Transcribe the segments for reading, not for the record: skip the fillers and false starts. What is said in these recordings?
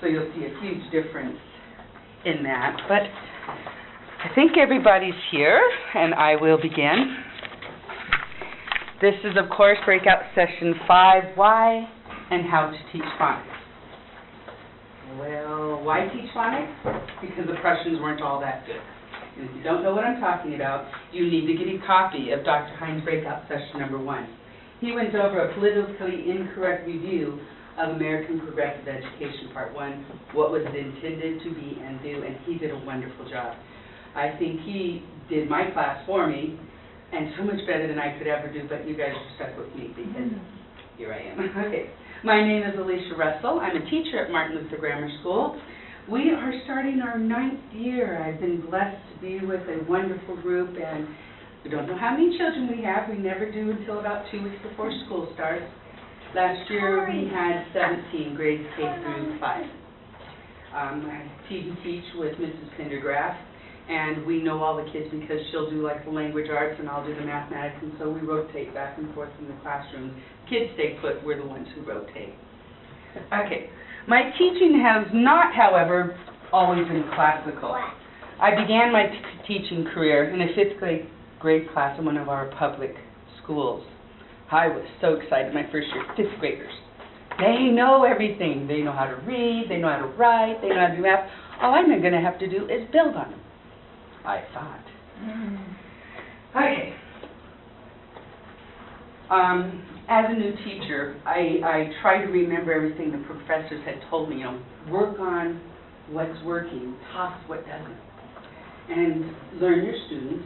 So you'll see a huge difference in that. But I think everybody's here, and I will begin. This is, of course, breakout session 5, Why and How to Teach Phonics. Well, why teach phonics? Because the Prussians weren't all that good. And if you don't know what I'm talking about, you need to get a copy of Dr. Hines' breakout session number 1. He went over a politically incorrect review of American Progressive Education, Part 1, what was it intended to be and do, and he did a wonderful job. I think he did my class for me, and so much better than I could ever do, but you guys are stuck with me because here I am. Okay. My name is Alicia Russell. I'm a teacher at Martin Luther Grammar School. We are starting our 9th year. I've been blessed to be with a wonderful group, and we don't know how many children we have. We never do until about 2 weeks before school starts. Last year we had 17 grades K through 5. I teach with Mrs. Pendergraft, and we know all the kids because she'll do like the language arts and I'll do the mathematics, and so we rotate back and forth in the classrooms. Kids stay put, we're the ones who rotate. Okay, my teaching has not, however, always been classical. I began my teaching career in a 5th grade class in one of our public schools. I was so excited my first year, 5th graders. They know everything. They know how to read, they know how to write, they know how to do math. All I'm going to have to do is build on them, I thought. Okay. As a new teacher, I try to remember everything the professors had told me. You know, work on what's working, toss what doesn't, and learn your students,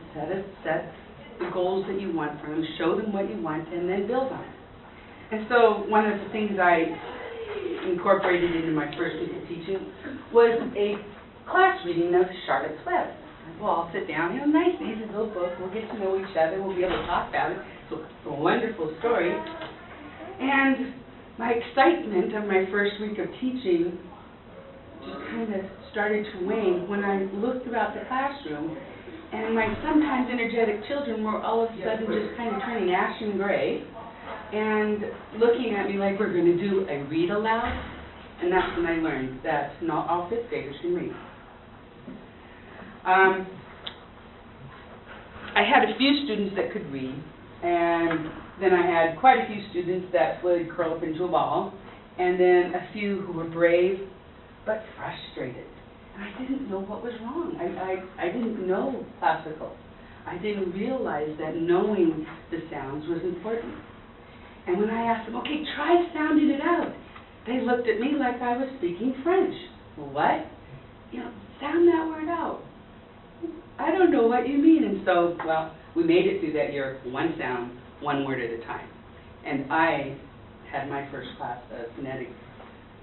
set the goals that you want from them, show them what you want, and then build on it. And so one of the things I incorporated into my first week of teaching was a class reading of Charlotte's Web. Well, I'll sit down, nice, easy little book, we'll get to know each other, we'll be able to talk about it. It's a wonderful story. And my excitement of my first week of teaching just kind of started to wane when I looked throughout the classroom, and my sometimes energetic children were all of a sudden just kind of turning ashen gray and looking at me like we're going to do a read aloud. And that's when I learned that not all 5th graders can read. I had a few students that could read, and then I had quite a few students that would curl up into a ball, and then a few who were brave but frustrated. And I didn't know what was wrong. I didn't know classical. I didn't realize that knowing the sounds was important. And when I asked them, okay, try sounding it out, they looked at me like I was speaking French. What? Sound that word out. I don't know what you mean. And so, well, we made it through that year, one sound, one word at a time. And I had my first class of phonetic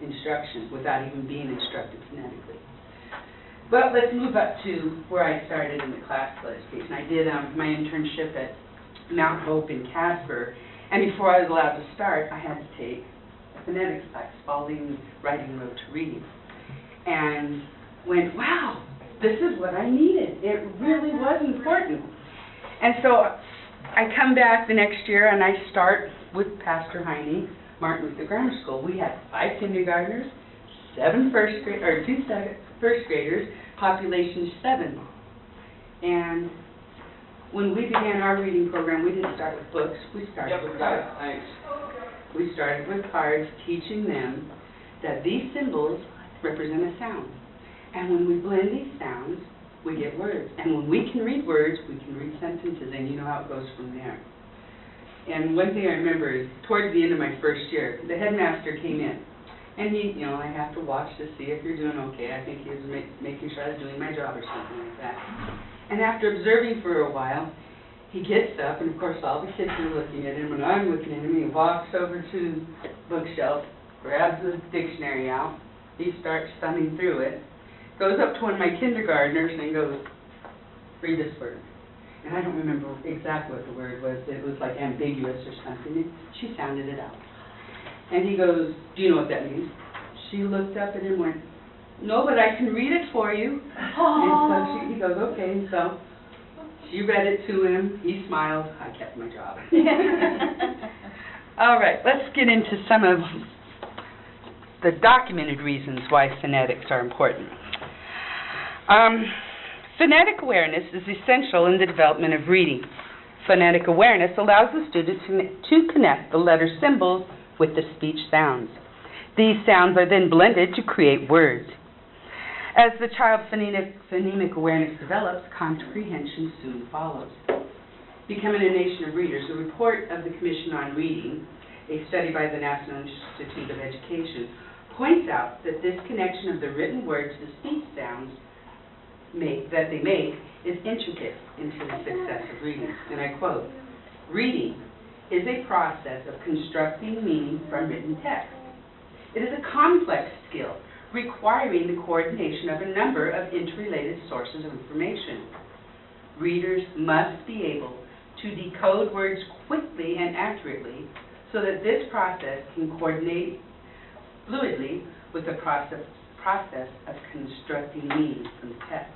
instruction without even being instructed phonetically. But let's move up to where I started in the classical education. I did my internship at Mount Hope in Casper, and before I was allowed to start, I had to take a phonetics class, following writing, rote to reading, and went, wow, this is what I needed. It really was important. And so I come back the next year and I start with Pastor Heine, Martin Luther Grammar School. We had 5 kindergartners, 2 first graders, population 7. And when we began our reading program, we didn't start with books, we started with cards. We started with cards, teaching them that these symbols represent a sound. And when we blend these sounds, we get words. And when we can read words, we can read sentences, and you know how it goes from there. And one thing I remember is, towards the end of my first year, the headmaster came in. And he, I have to watch to see if you're doing okay. I think he was making sure I was doing my job or something like that. And after observing for a while, he gets up, and of course all the kids are looking at him, and I'm looking at him. He walks over to the bookshelf, grabs the dictionary out. He starts thumbing through it, goes up to one of my kindergartners and goes, read this word. And I don't remember exactly what the word was. It was like ambiguous or something. She sounded it out. And he goes, do you know what that means? She looked up at him and went, no, but I can read it for you. And so he goes, okay. And so she read it to him. He smiled. I kept my job. All right, let's get into some of the documented reasons why phonetics are important. Phonetic awareness is essential in the development of reading. Phonetic awareness allows the student to connect the letter symbols with the speech sounds. These sounds are then blended to create words. As the child's phonemic awareness develops, comprehension soon follows. Becoming a Nation of Readers, a report of the Commission on Reading, a study by the National Institute of Education, points out that this connection of the written word to the speech sounds that they make is intricate into the success of reading. And I quote, "Reading is a process of constructing meaning from written text. It is a complex skill requiring the coordination of a number of interrelated sources of information. Readers must be able to decode words quickly and accurately so that this process can coordinate fluidly with the process of constructing meaning from text."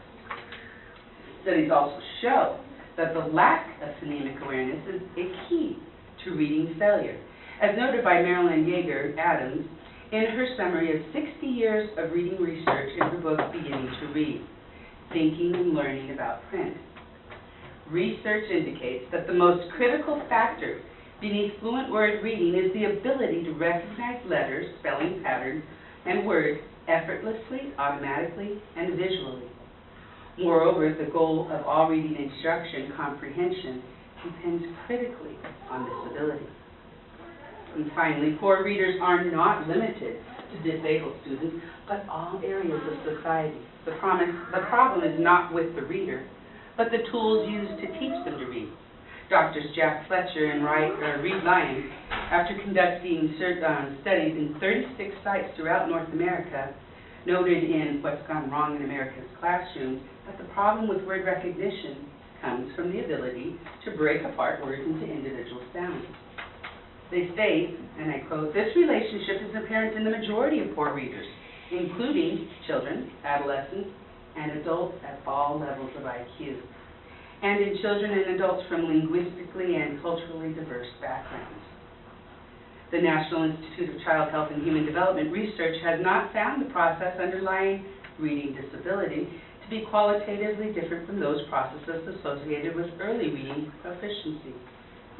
Studies also show that the lack of phonemic awareness is a key to reading failure, as noted by Marilyn Yeager Adams in her summary of 60 years of reading research in her book, Beginning to Read, Thinking and Learning About Print. Research indicates that the most critical factor beneath fluent word reading is the ability to recognize letters, spelling patterns, and words effortlessly, automatically, and visually. Moreover, the goal of all reading instruction, comprehension, depends critically on this ability. And finally, poor readers are not limited to disabled students, but all areas of society. The problem is not with the reader, but the tools used to teach them to read. Doctors Jack Fletcher and Reed Lyons, after conducting studies in 36 sites throughout North America, noted in What's Gone Wrong in America's Classrooms that the problem with word recognition comes from the ability to break apart words into individual sounds. They state, and I quote, "This relationship is apparent in the majority of poor readers, including children, adolescents, and adults at all levels of IQ, and in children and adults from linguistically and culturally diverse backgrounds." The National Institute of Child Health and Human Development research has not found the process underlying reading disability to be qualitatively different from those processes associated with early reading proficiency.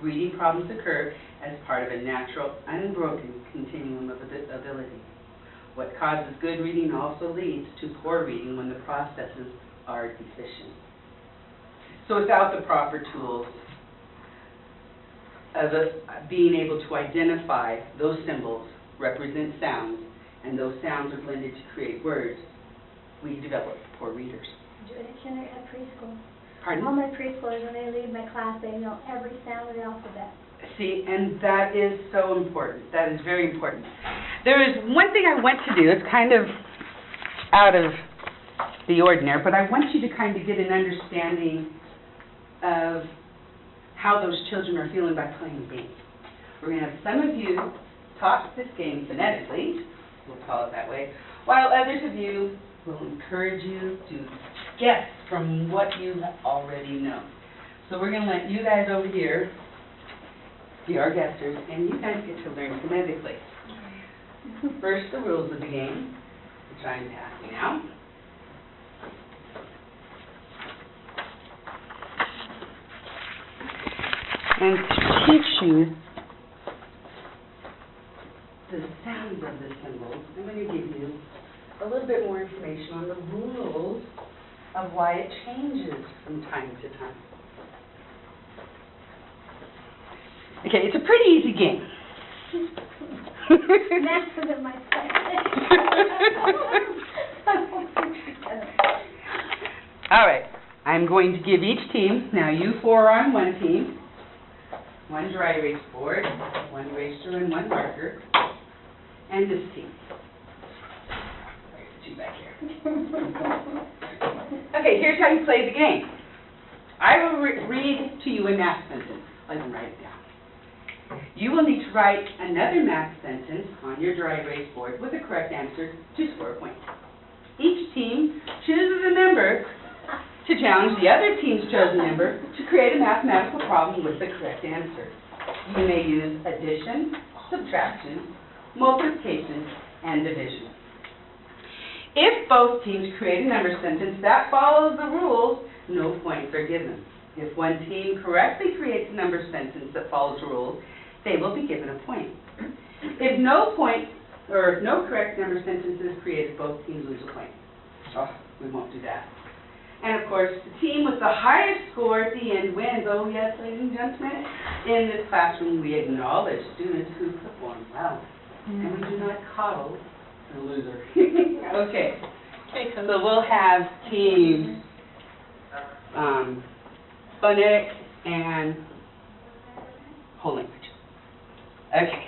Reading problems occur as part of a natural, unbroken continuum of ability. What causes good reading also leads to poor reading when the processes are deficient. So without the proper tools of being able to identify those symbols represent sounds, and those sounds are blended to create words, we develop poor readers. Do it at kindergarten, at preschool. Pardon? All my preschoolers, when they leave my class, they know every sound of the alphabet. See, and that is so important. That is very important. There is one thing I want to do. It's kind of out of the ordinary, but I want you to kind of get an understanding of how those children are feeling by playing the game. We're going to have some of you talk this game phonetically, we'll call it that way, while others of you will encourage you to guess from what you already know. So we're going to let you guys over here be our guessers, and you guys get to learn phonetically. First, the rules of the game, which I'm passing out. And to teach you the sounds of the symbols, I'm going to give you a little bit more information on the rules of why it changes from time to time. Okay, it's a pretty easy game. Math isn't my All right, I'm going to give each team, now you four are on one team, one dry erase board, one eraser and one marker, and this team. There's two back here. Okay, here's how you play the game. I will read to you a math sentence. I can write it down. You will need to write another math sentence on your dry erase board with the correct answer to score a point. Each team chooses a number to challenge the other team's chosen number to create a mathematical problem with the correct answer. You may use addition, subtraction, multiplication, and division. If both teams create a number sentence that follows the rules, no points are given. If one team correctly creates a number sentence that follows the rules, they will be given a point. If no correct number sentence is created, both teams lose a point. Oh, we won't do that. And of course, the team with the highest score at the end wins. Oh yes, ladies and gentlemen, in this classroom we acknowledge students who perform well. And we do not coddle the loser. Okay. So we'll have teams phonics and whole language. Okay.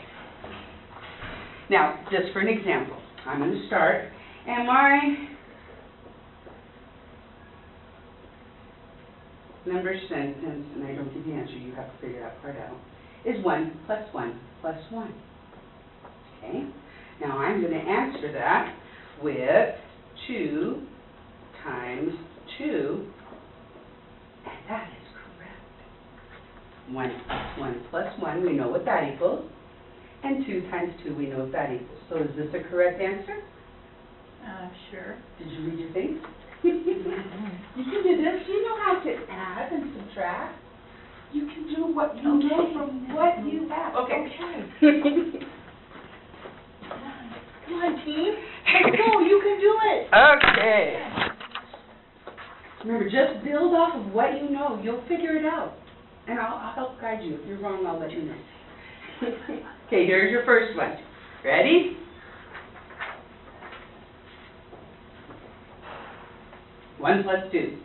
Now, just for an example, I'm going to start, and my number sentence, and I don't give the answer, you have to figure that part out, is 1 plus 1 plus 1. Okay? Now I'm going to answer that with 2 times 2, and that is correct. 1 plus 1 plus 1, we know what that equals, and 2 times 2, we know what that equals. So is this a correct answer? Sure. Did you read your things? You can do this. You know how to add and subtract. You can do what you know from what you have. Okay. Come on, team. Let's go. You can do it. Okay. Remember, just build off of what you know. You'll figure it out. And I'll help guide you. If you're wrong, I'll let you know. Okay, here's your first one. Ready? 1 plus 2.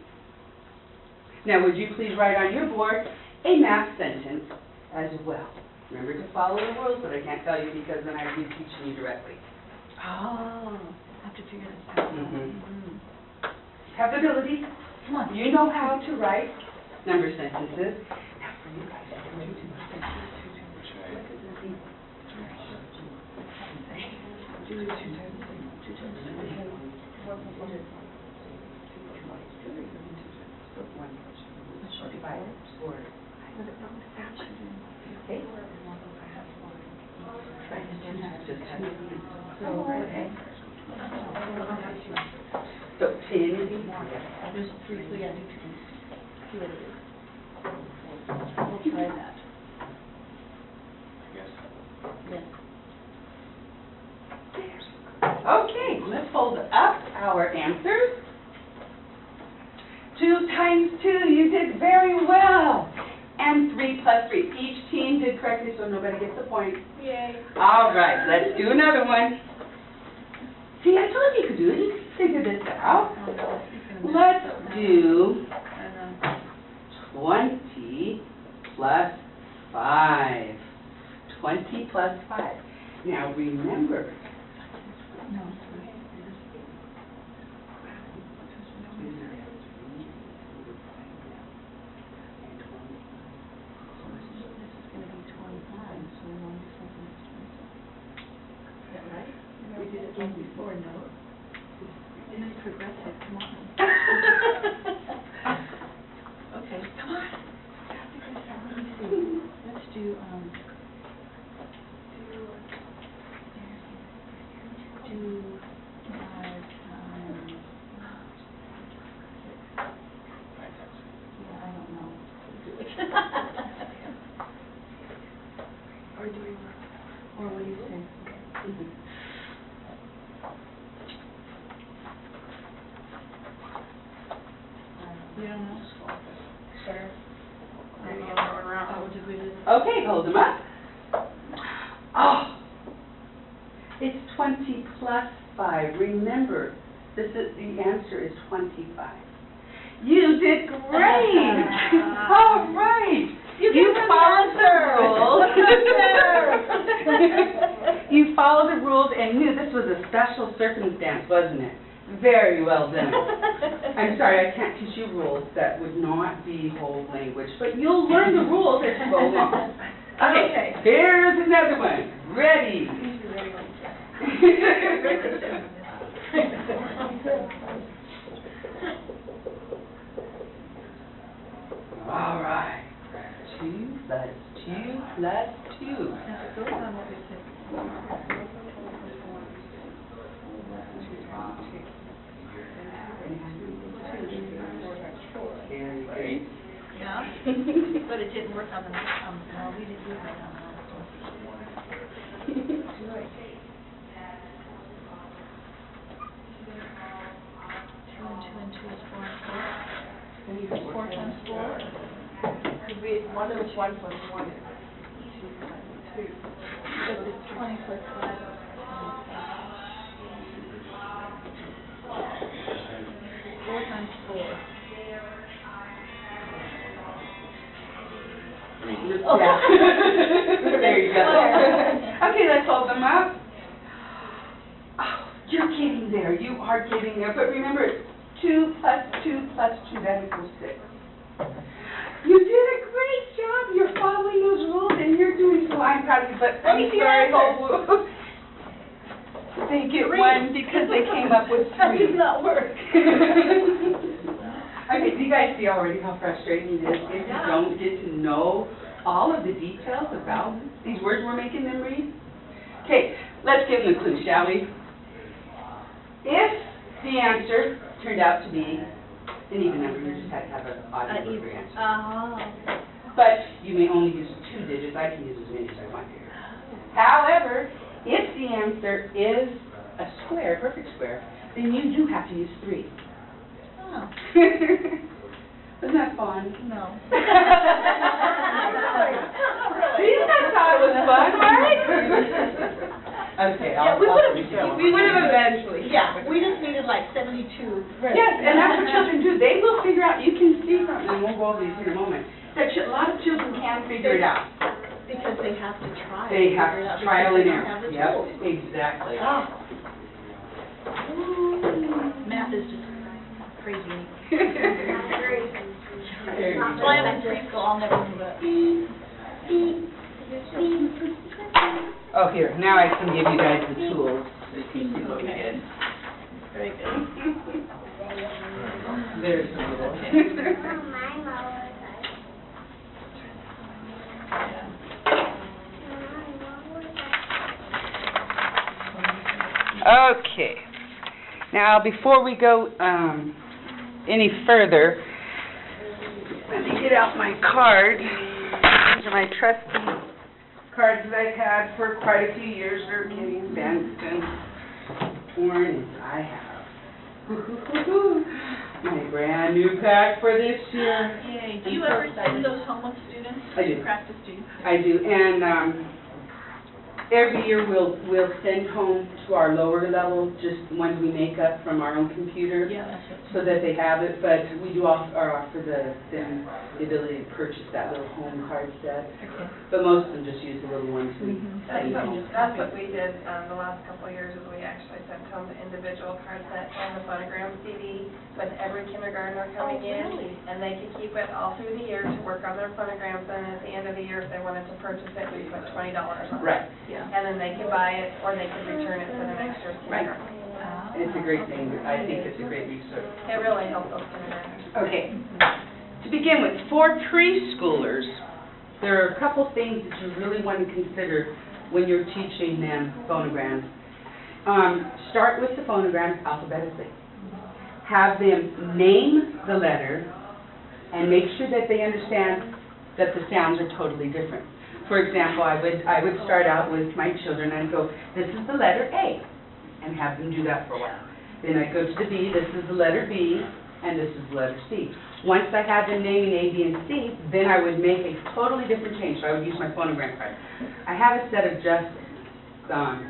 Now, would you please write on your board a math sentence as well? Remember to follow the rules, but I can't tell you because then I'd be teaching you directly. Oh, I have to figure this out. Have the ability. Come on. You know how to write number sentences. Now, for you guys, So, 10. There's 3, so yeah, do 2. See what it is. We'll try that. Yes. Okay, let's hold up our answers. 2 times 2, you did very well. And 3 plus 3. Each team did correctly, so nobody gets a point. Yay. All right, let's do another one. See, I told you could do it. You can figure this out. Let's do 20 plus 5. 20 plus 5. Now remember. No. Before, no. This is progressive, come on. Okay, come on. Let me see. Let's do, do 5 times. Yeah, I don't know. Or do we, or what do you say? You don't know? Sure. Okay, hold them up. Oh, it's 20 plus 5. Remember, the answer is 25. You did great. All right. You followed the rules. You followed the rules and knew this was a special circumstance, wasn't it? Very well done. I'm sorry, I can't teach you rules. That would not be whole language. But you'll learn the rules as you go along. Okay, here's another one. Ready? All right. 2 plus 2 plus 2. But it didn't work on the, no, we didn't do that on the last one. Right. 2 and 2 is 4 and 4. 4 times 4. Could be 1 plus 1 plus 1 is 2 times 2. But it's 20 plus 5. 4 times 4. Yeah. There you go. Okay, let's hold them up. Oh, you're getting there. You are getting there. But remember, it's 2 plus 2 plus 2, that equals 6. You did a great job. You're following those rules, and you're doing so. I'm proud of you. But Let me I'm see sorry, your Hope. They get 1 because they came up with 3. That did not work. Okay, do you guys see already how frustrating it is if you don't get to know all of the details about these words we're making them read? Okay, let's give them a clue, shall we? If the answer turned out to be an even number, you just had to have an odd number for your answer. But you may only use 2 digits. I can use as many as I want here. However, if the answer is a square, perfect square, then you do have to use 3. Oh. Isn't that fun? No. See, I thought it was fun, right? Okay, we would have eventually. Yeah, we just needed like 72. Yes, and that's what children do. They will figure out, you can see from, and we'll go over these in a moment, that a lot of children can figure it out. Because they have to try. They have figure it out trial because and they don't have error. the Yep, tools. exactly. Oh. Math is just crazy. There you That's why I'm go. in preschool, I'll never move it. Oh, here, now I can give you guys the tools so you can see what we did. Very good. There's the tools. Okay. Now, before we go any further, let me get out my card. These are my trusty cards that I've had for quite a few years. They're getting bent and torn, and I have my brand new pack for this year. Yay. Do you ever send those home with students? I do. Practice do? I do, and every year we'll send home to our lower level just ones we make up from our own computer. Yeah, that's it. So that they have it, but we do offer them the ability to purchase that little home card set. Okay. But most of them just use the little ones we send home. That's what we did the last couple of years, is we actually sent home the individual card set and the phonogram CD with every kindergartner coming in. Really? And they could keep it all through the year to work on their phonograms, and at the end of the year, if they wanted to purchase it, we put $20 on it. Right. Yeah. And then they could buy it, or they could return it to the next year's Right. kindergarten. It's a great thing. I think it's a great resource. It really helps those kindergartners. Okay. To begin with, for preschoolers, there are a couple things that you really want to consider when you're teaching them phonograms. Start with the phonograms alphabetically. Have them name the letter and make sure that they understand that the sounds are totally different. For example, I would start out with my children and go, this is the letter A, and have them do that for a while. Then I'd go to the B, this is the letter B, and this is the letter C. Once I had them naming A, B, and C, then I would make a totally different change, so I would use my phonogram card. I have a set of just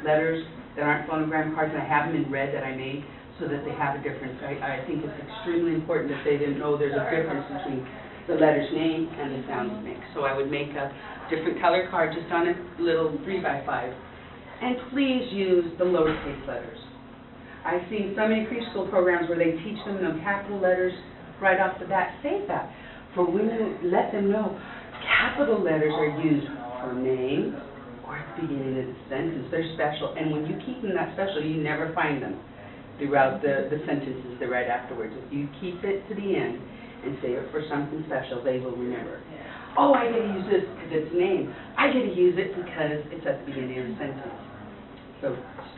letters that aren't phonogram cards, and I have them in red that I made so that they have a difference. I think it's extremely important that they didn't know there's a difference between the letter's name and the sound it makes. So I would make a different color card just on a little 3x5. And please use the lowercase letters. I've seen so many preschool programs where they teach them the capital letters right off the bat. Save that. For when you let them know, capital letters are used for name or at the beginning of the sentence. They're special. And when you keep them that special, you never find them throughout the sentences that right afterwards. If you keep it to the end and save it for something special, they will remember. Oh, I get to use this because it's name. I get to use it because it's at the beginning of the sentence. So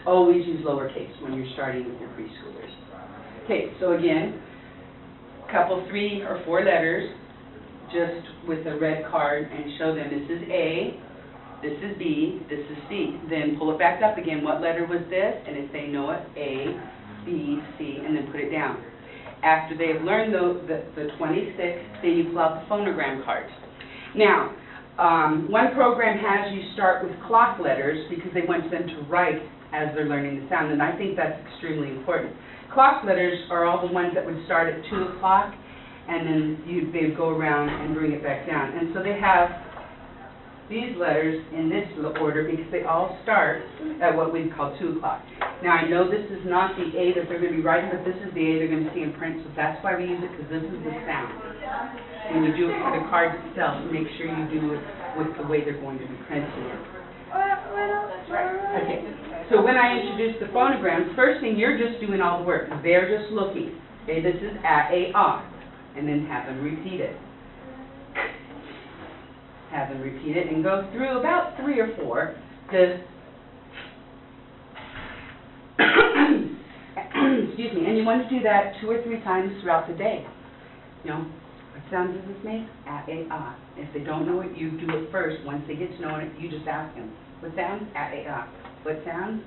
always use lowercase when you're starting with your preschoolers. Okay, so again, a couple 3 or 4 letters, just with a red card and show them this is A, this is B, this is C. Then pull it back up again. What letter was this? And if they know it, A, B, C, and then put it down. After they have learned the 26, then you pull out the phonogram card. Now, one program has you start with clock letters because they want them to write as they're learning the sound, and I think that's extremely important. Clock letters are all the ones that would start at 2 o'clock, and then they would go around and bring it back down. And so they have these letters in this order because they all start at what we call 2 o'clock. Now, I know this is not the A that they're going to be writing, but this is the A they're going to see in print, so that's why we use it, because this is the sound. When you do it for the cards itself, make sure you do it with the way they're going to be printed. Okay, so when I introduce the phonograms, first thing, you're just doing all the work. They're just looking. Okay, this is A-A-R, and then have them repeat it. Have them repeat it and go through about 3 or 4. Excuse me, and you want to do that 2 or 3 times throughout the day. You know, what sound does this make? A-A-R. If they don't know it, you do it first. Once they get to know it, you just ask them. What sound? A-A-R. What sound?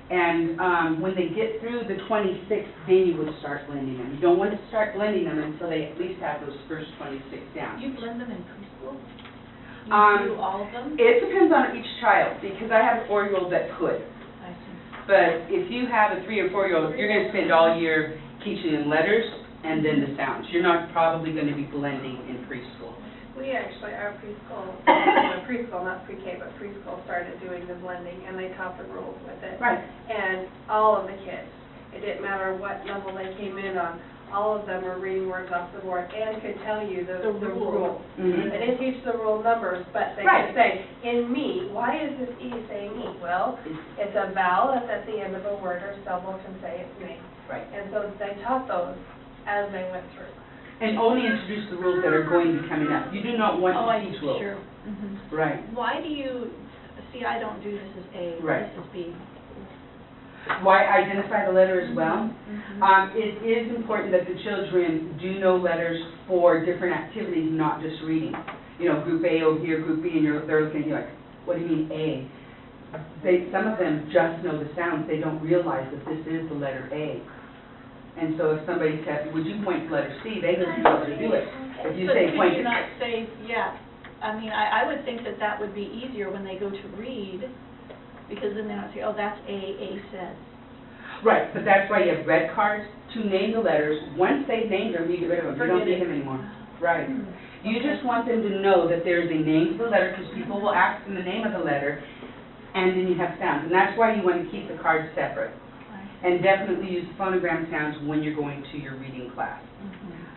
And when they get through the 26, then you would start blending them. You don't want to start blending them until they at least have those first 26 down. You blend them in preschool? You do all of them? It depends on each child, because I have a 4-year-old that could. I see. But if you have a 3 or 4-year-old, you're going to spend all year teaching them letters and then the sounds. You're not probably going to be blending in preschool. We actually, our preschool, not pre-K, but preschool started doing the blending, and they taught the rules with it. Right. And all of the kids, it didn't matter what level they came in on, all of them were reading words off the board and could tell you the rules. Mm-hmm. They didn't teach the rule numbers, but they Right. could say, in me, why is this E saying E? Well, it's a vowel that's at the end of a word, or several can say it's me. Right. And so they taught those as they went through. And only introduce the rules that are going to be coming up. You do not want to teach rules. Sure. Mm-hmm. Right. Why do you, see, I don't do this as A, Right. this is B. Why identify the letter as well? Mm-hmm. It is important that the children do know letters for different activities, not just reading. You know, group A over here, group B, and they're looking at you like, what do you mean A? Some of them just know the sounds. They don't realize that this is the letter A. And so if somebody says, would you point to letter C, they don't know how to do it. If you say point to... But could you not say, yeah, I mean, I would think that that would be easier when they go to read, because then they don't say, oh, that's A says. Right, but that's why you have red cards to name the letters. Once they've named them, you get rid of them. You don't need them anymore. Right. You just want them to know that there's a name to the letter, because people will ask them the name of the letter, and then you have sounds. And that's why you want to keep the cards separate. And definitely use phonogram sounds when you're going to your reading class.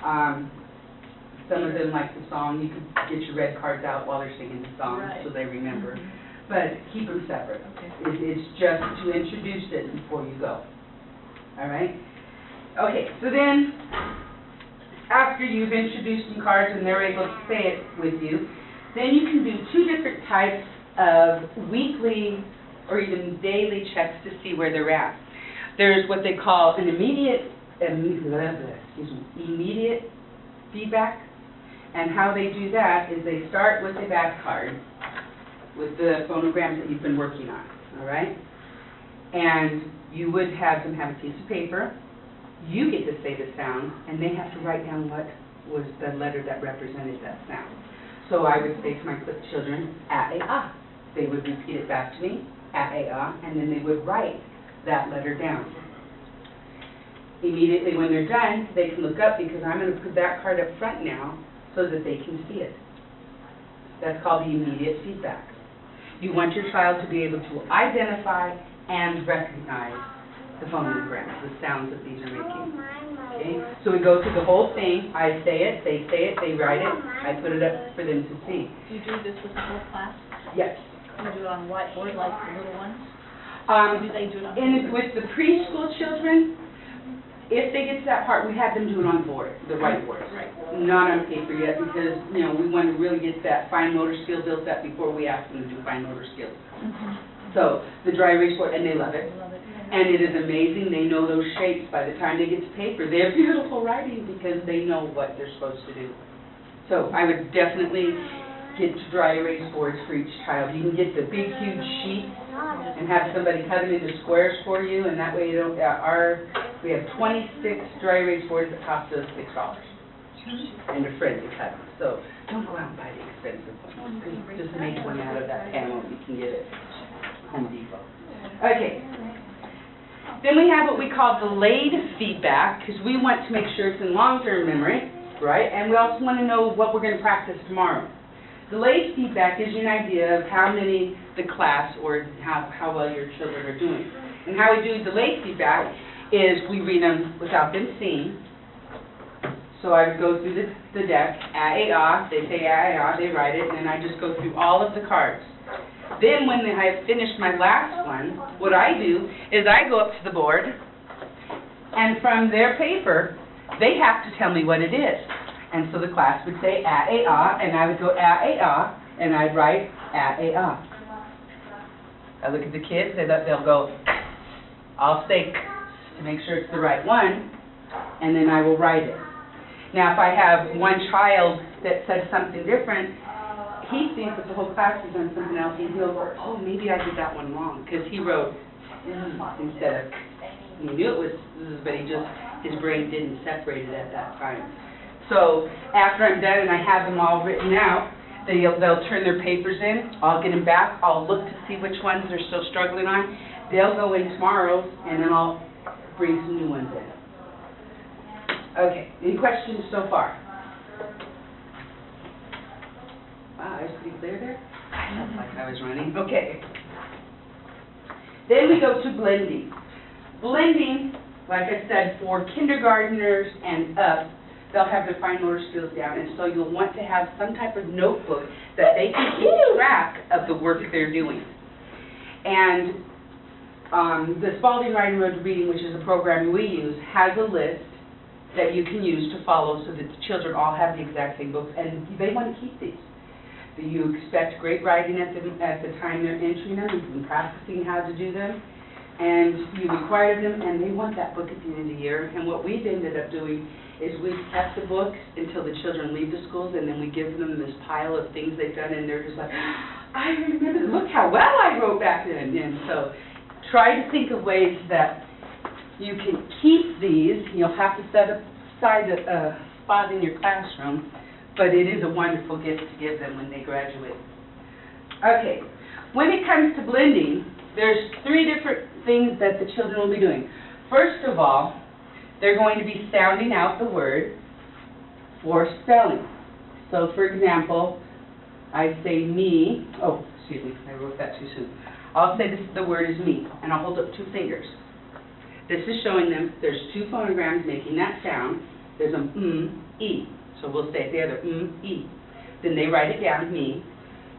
Some of them like the song. You could get your red cards out while they're singing the song, so they remember. But keep them separate. Okay. It's just to introduce it before you go. All right? Okay, so then after you've introduced some cards and they're able to say it with you, then you can do 2 different types of weekly or even daily checks to see where they're at. There's what they call an immediate feedback, and how they do that is they start with a back card with the phonograms that you've been working on, all right? And you would have them have a piece of paper. You get to say the sound, and they have to write down what was the letter that represented that sound. So I would say to my children, A-A-Ah. They would repeat it back to me, A-A-Ah, and then they would write that letter down. Immediately when they're done, they can look up, because I'm going to put that card up front now so that they can see it. That's called the immediate feedback. You want your child to be able to identify and recognize the phonograms, the sounds that these are making. Okay? So we go through the whole thing. I say it, they write it, I put it up for them to see. Do you do this with the whole class? Yes. Do you do it on whiteboard like the little ones? Do they do it on With the preschool children, if they get to that part, we have them do it on board, the whiteboard. Right. Not on paper yet, because, you know, we want to really get that fine motor skill built up before we ask them to do fine motor skills. So, the dry erase board, and they love it. And it is amazing, they know those shapes by the time they get to paper. They're beautiful writing because they know what they're supposed to do. So I would definitely get dry erase boards for each child. You can get the big, huge sheets and have somebody cut them into squares for you, and that way you don't, we have 26 dry erase boards that cost us $6. And a friend to cut them. So don't go out and buy the expensive ones. Just make one out of that panel you can get at Home Depot. Okay. Then we have what we call delayed feedback, because we want to make sure it's in long-term memory, right? And we also want to know what we're going to practice tomorrow. Delayed feedback gives you an idea of how many the class or how well your children are doing. And how we do delayed feedback is we read them without them seeing. So I would go through the deck, ah, they say ah, they write it, and then I just go through all of the cards. Then when I have finished my last one, what I do is I go up to the board, and from their paper, they have to tell me what it is. And so the class would say ah, and I would go ah, and I'd write ah. I look at the kids, they'll go, I'll say to make sure it's the right one, and then I will write it. Now, if I have one child that says something different, he thinks that the whole class has done something else, and he'll go, oh, maybe I did that one wrong, because he wrote instead of, he knew it was, but his brain didn't separate it at that time. So after I'm done and I have them all written out, they'll turn their papers in, I'll get them back, I'll look to see which ones they're still struggling on. They'll go in tomorrow, and then I'll bring some new ones in. Okay, any questions so far? Wow, I was pretty clear there. I felt like I was running. Okay. Then we go to blending. Blending, like I said, for kindergartners and up, they'll have their fine motor skills down, and so you'll want to have some type of notebook that they can keep track of the work they're doing. And the Spalding Writing Road to Reading, which is a program we use, has a list that you can use to follow so that the children all have the exact same books, and they want to keep these. You expect great writing at the time they're entering them. You've been practicing how to do them, and you require them, and they want that book at the end of the year. And what we've ended up doing is we've kept the books until the children leave the schools, and then we give them this pile of things they've done, and they're just like, I remember, look how well I wrote back then. And so try to think of ways that you can keep these. You'll have to set aside a spot in your classroom, but it is a wonderful gift to give them when they graduate. Okay, when it comes to blending, there's 3 different things that the children will be doing. First of all, they're going to be sounding out the word for spelling. So, for example, I say me, oh, excuse me, I wrote that too soon. I'll say the word is me, and I'll hold up 2 fingers. This is showing them there's 2 phonograms making that sound. There's a E. So we'll say it together, E. Then they write it down, me.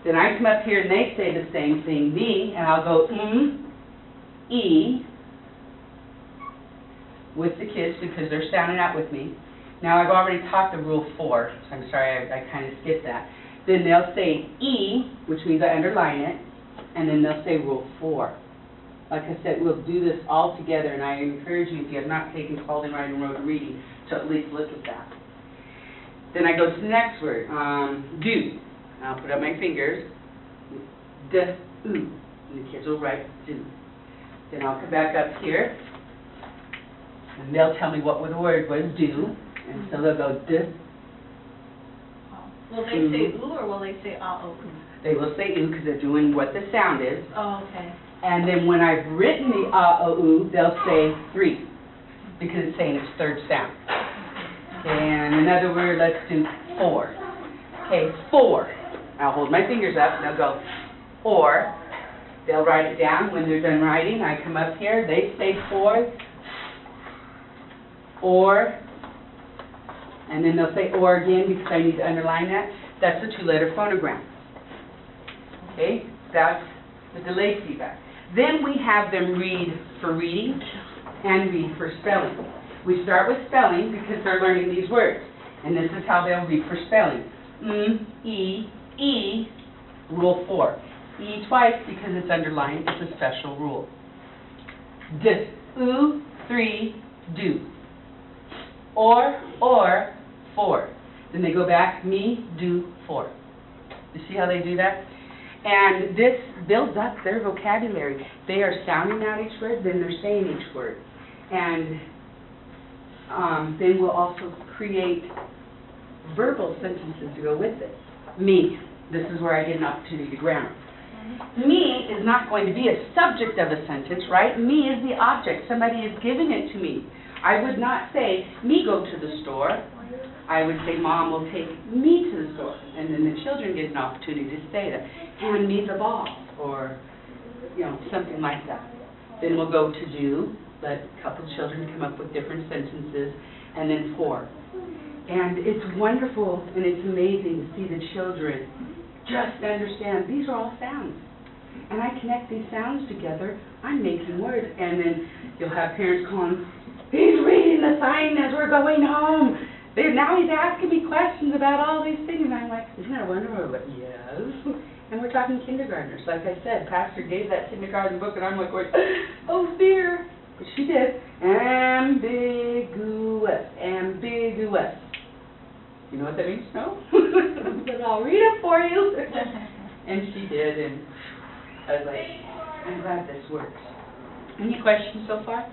Then I come up here and they say the same thing, me, and I'll go E with the kids because they're sounding out with me. Now I've already taught the rule 4, so I'm sorry I kind of skipped that. Then they'll say E, which means I underline it, and then they'll say rule 4. Like I said, we'll do this all together, and I encourage you, if you have not taken Spalding Writing Road to Reading, to at least look at that. Then I go to the next word, do. I'll put up my fingers, and the kids will write do. Then I'll come back up here, and they'll tell me what the word was, do, and so they'll go d. Will they say oo, or will they say ah-oh? They will say oo because they're doing what the sound is. Oh, okay. And then when I've written the ah-oh, they'll say 3, because it's saying its 3rd sound. And another word, let's do 4. Okay, 4. I'll hold my fingers up, and they'll go, or. They'll write it down. When they're done writing, I come up here, they say 4, or, and then they'll say or again because I need to underline that. That's a 2-letter phonogram. Okay, that's the delayed feedback. Then we have them read for reading and read for spelling. We start with spelling because they're learning these words. And this is how they'll read for spelling. E, rule 4. E twice because it's underlined. It's a special rule. D, 3, do. Or, 4. Then they go back, me, do, for. You see how they do that? And this builds up their vocabulary. They are sounding out each word, then they're saying each word. And then we'll also create verbal sentences to go with it. Me, this is where I get an opportunity to grammar. Me is not going to be a subject of a sentence, right? Me is the object. Somebody is giving it to me. I would not say, me go to the store. I would say, Mom will take me to the store. And then the children get an opportunity to say that. Hand me the ball, or, you know, something like that. Then we'll go to do, let a couple children come up with different sentences, and then for. And it's wonderful and it's amazing to see the children just understand these are all sounds. And I connect these sounds together, I'm making words. And then you'll have parents calling, he's reading the sign as we're going home. Now he's asking me questions about all these things. And I'm like, isn't that wonderful? But yes. And we're talking kindergartners. Like I said, Pastor gave that kindergarten book and I'm like, oh dear. But she did. Ambiguous. Ambiguous. You know what that means? No? But I'll read it for you. And she did, and I was like, I'm glad this works. Any questions so far?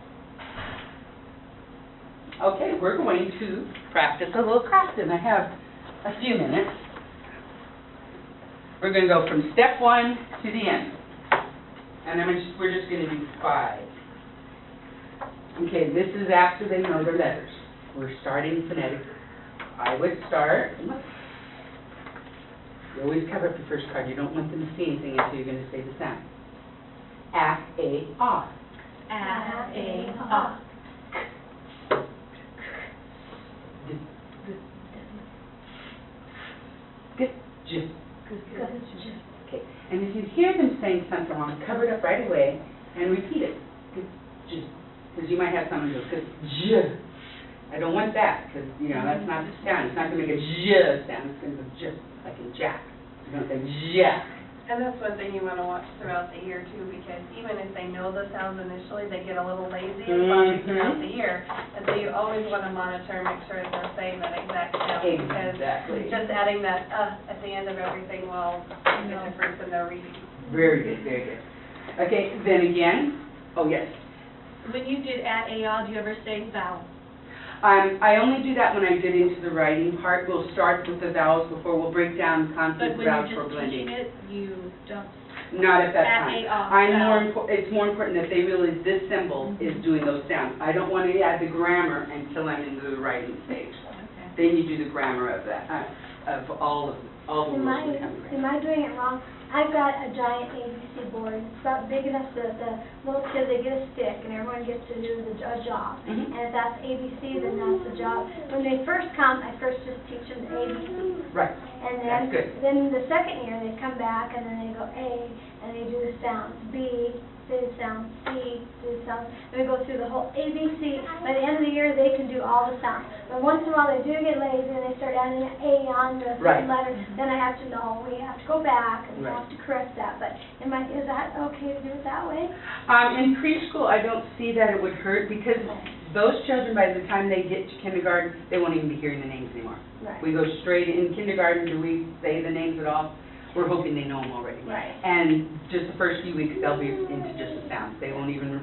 Okay, we're going to practice a little crafting. I have a few minutes. We're going to go from step 1 to the end. And we're just going to do 5. Okay, this is after they know their letters. We're starting phonetic. I would start. You always cover up the first card. You don't want them to see anything until you're going to say the sound. A-A-R. A-A-R. G. Okay. And if you hear them saying something wrong, cover it up right away and repeat it. G. Because you might have someone who goes, J. I don't want that, because, you know, that's not the sound. It's not going to make a J sound. It's going to go J, like in Jack. You don't say Jack. And that's one thing you want to watch throughout the year, too, because even if they know the sounds initially, they get a little lazy and foggy throughout the year. And so you always want to monitor and make sure that they're saying that exact sound. Exactly. Because just adding that at the end of everything will make a difference in their reading. Very good, very good. Okay, then again, oh, yes. When you did A-A-R, do you ever say vowel? I only do that when I get into the writing part. We'll start with the vowels before we'll break down consonant vowels for blending. But when you're just teaching it, you don't... Not at that time. A-A-R. It's more important that they realize this symbol is doing those sounds. I don't want to add the grammar until I'm into the writing stage. Okay. Then you do the grammar of that, of all the words that come Am I doing it wrong? I've got a giant ABC board. It's about big enough that the little kids, they get a stick and everyone gets to do a job. Mhm. And if that's ABC, then that's the job. When they first come, I first just teach them the ABC. Right. And That's good. then the second year, they come back and then they go A, and they do the sounds B, do the sounds C, do the sounds. And we go through the whole ABC. By the end of the year, they can do all the sounds. But once in a while, they do get lazy and they start adding an A on the Right. letter. Then I have to know, we have to go back and we Right. have to correct that. But is that okay to do it that way? In preschool, I don't see that it would hurt because those children, by the time they get to kindergarten, they won't even be hearing the names anymore. Right. We go straight in kindergarten. Do we say the names at all? We're hoping they know them already. Right. And just the first few weeks, they'll be into just the sounds. They won't even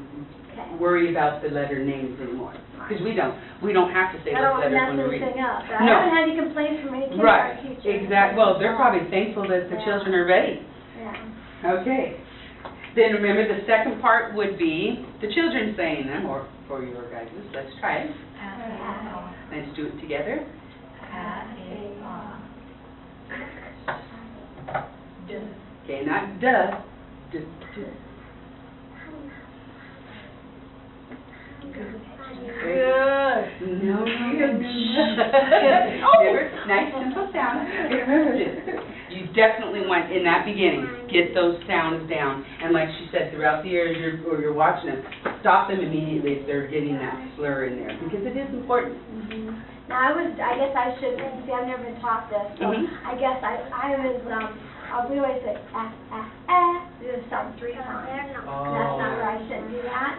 Okay. worry about the letter names anymore. Because we don't have to say I don't those want to letters when mess we read. anything up. But No. I haven't had any complaints from any Right, kindergarten teachers. exactly. Well, they're probably thankful that the Yeah. children are ready. Yeah. Okay. Then remember the second part would be the children saying them, or for your guys. Let's try it. A-A-R. Let's do it together. A-A-R. D. Okay, not duh. D. Good. No, remember, nice simple sound. Remember this. You definitely want, in that beginning, get those sounds down. And like she said, throughout the year, you're watching them, stop them immediately if they're getting that slur in there, because it is important. Now, I guess I should, see, I've never been taught this, so Mhm. I guess we always say, do the sound 3 times. That's not right, I shouldn't do that.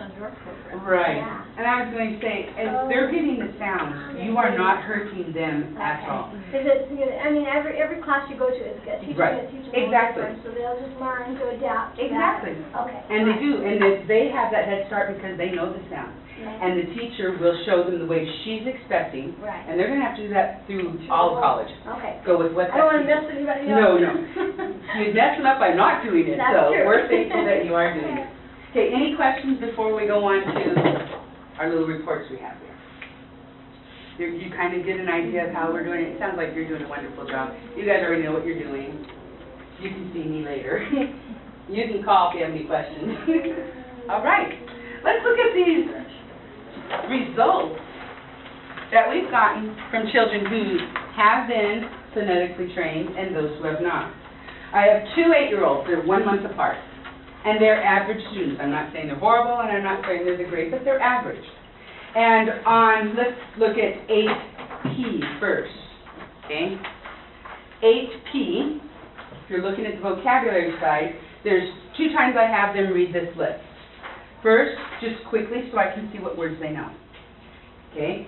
under our program. Right. Yeah. And I was going to say, as they're getting the sounds, you are not hurting them at all. Because it's, I mean, every class you go to is good. Teachers Right. are teaching Exactly. different, so they'll just learn to adapt to Exactly. that. Okay. And they do, and they have that head start because they know the sounds. And the teacher will show them the way she's expecting, Right. and they're going to have to do that through all of college. Okay. Go with what I don't want to that mess anybody teacher- up. No, no. You'd mess them up by not doing it, That's so true. we're thankful that you are doing it. Okay, any questions before we go on to our little reports we have here? You kind of get an idea of how we're doing it. It sounds like you're doing a wonderful job. You guys already know what you're doing. You can see me later. You can call if you have any questions. All right, let's look at these results that we've gotten from children who have been phonetically trained and those who have not. I have two 8-year-olds, they're 1 month apart, and they're average students. I'm not saying they're horrible, and I'm not saying they're great, but they're average. And let's look at 8P first, okay? 8P, if you're looking at the vocabulary side, there's 2 times I have them read this list. First, just quickly so I can see what words they know, okay?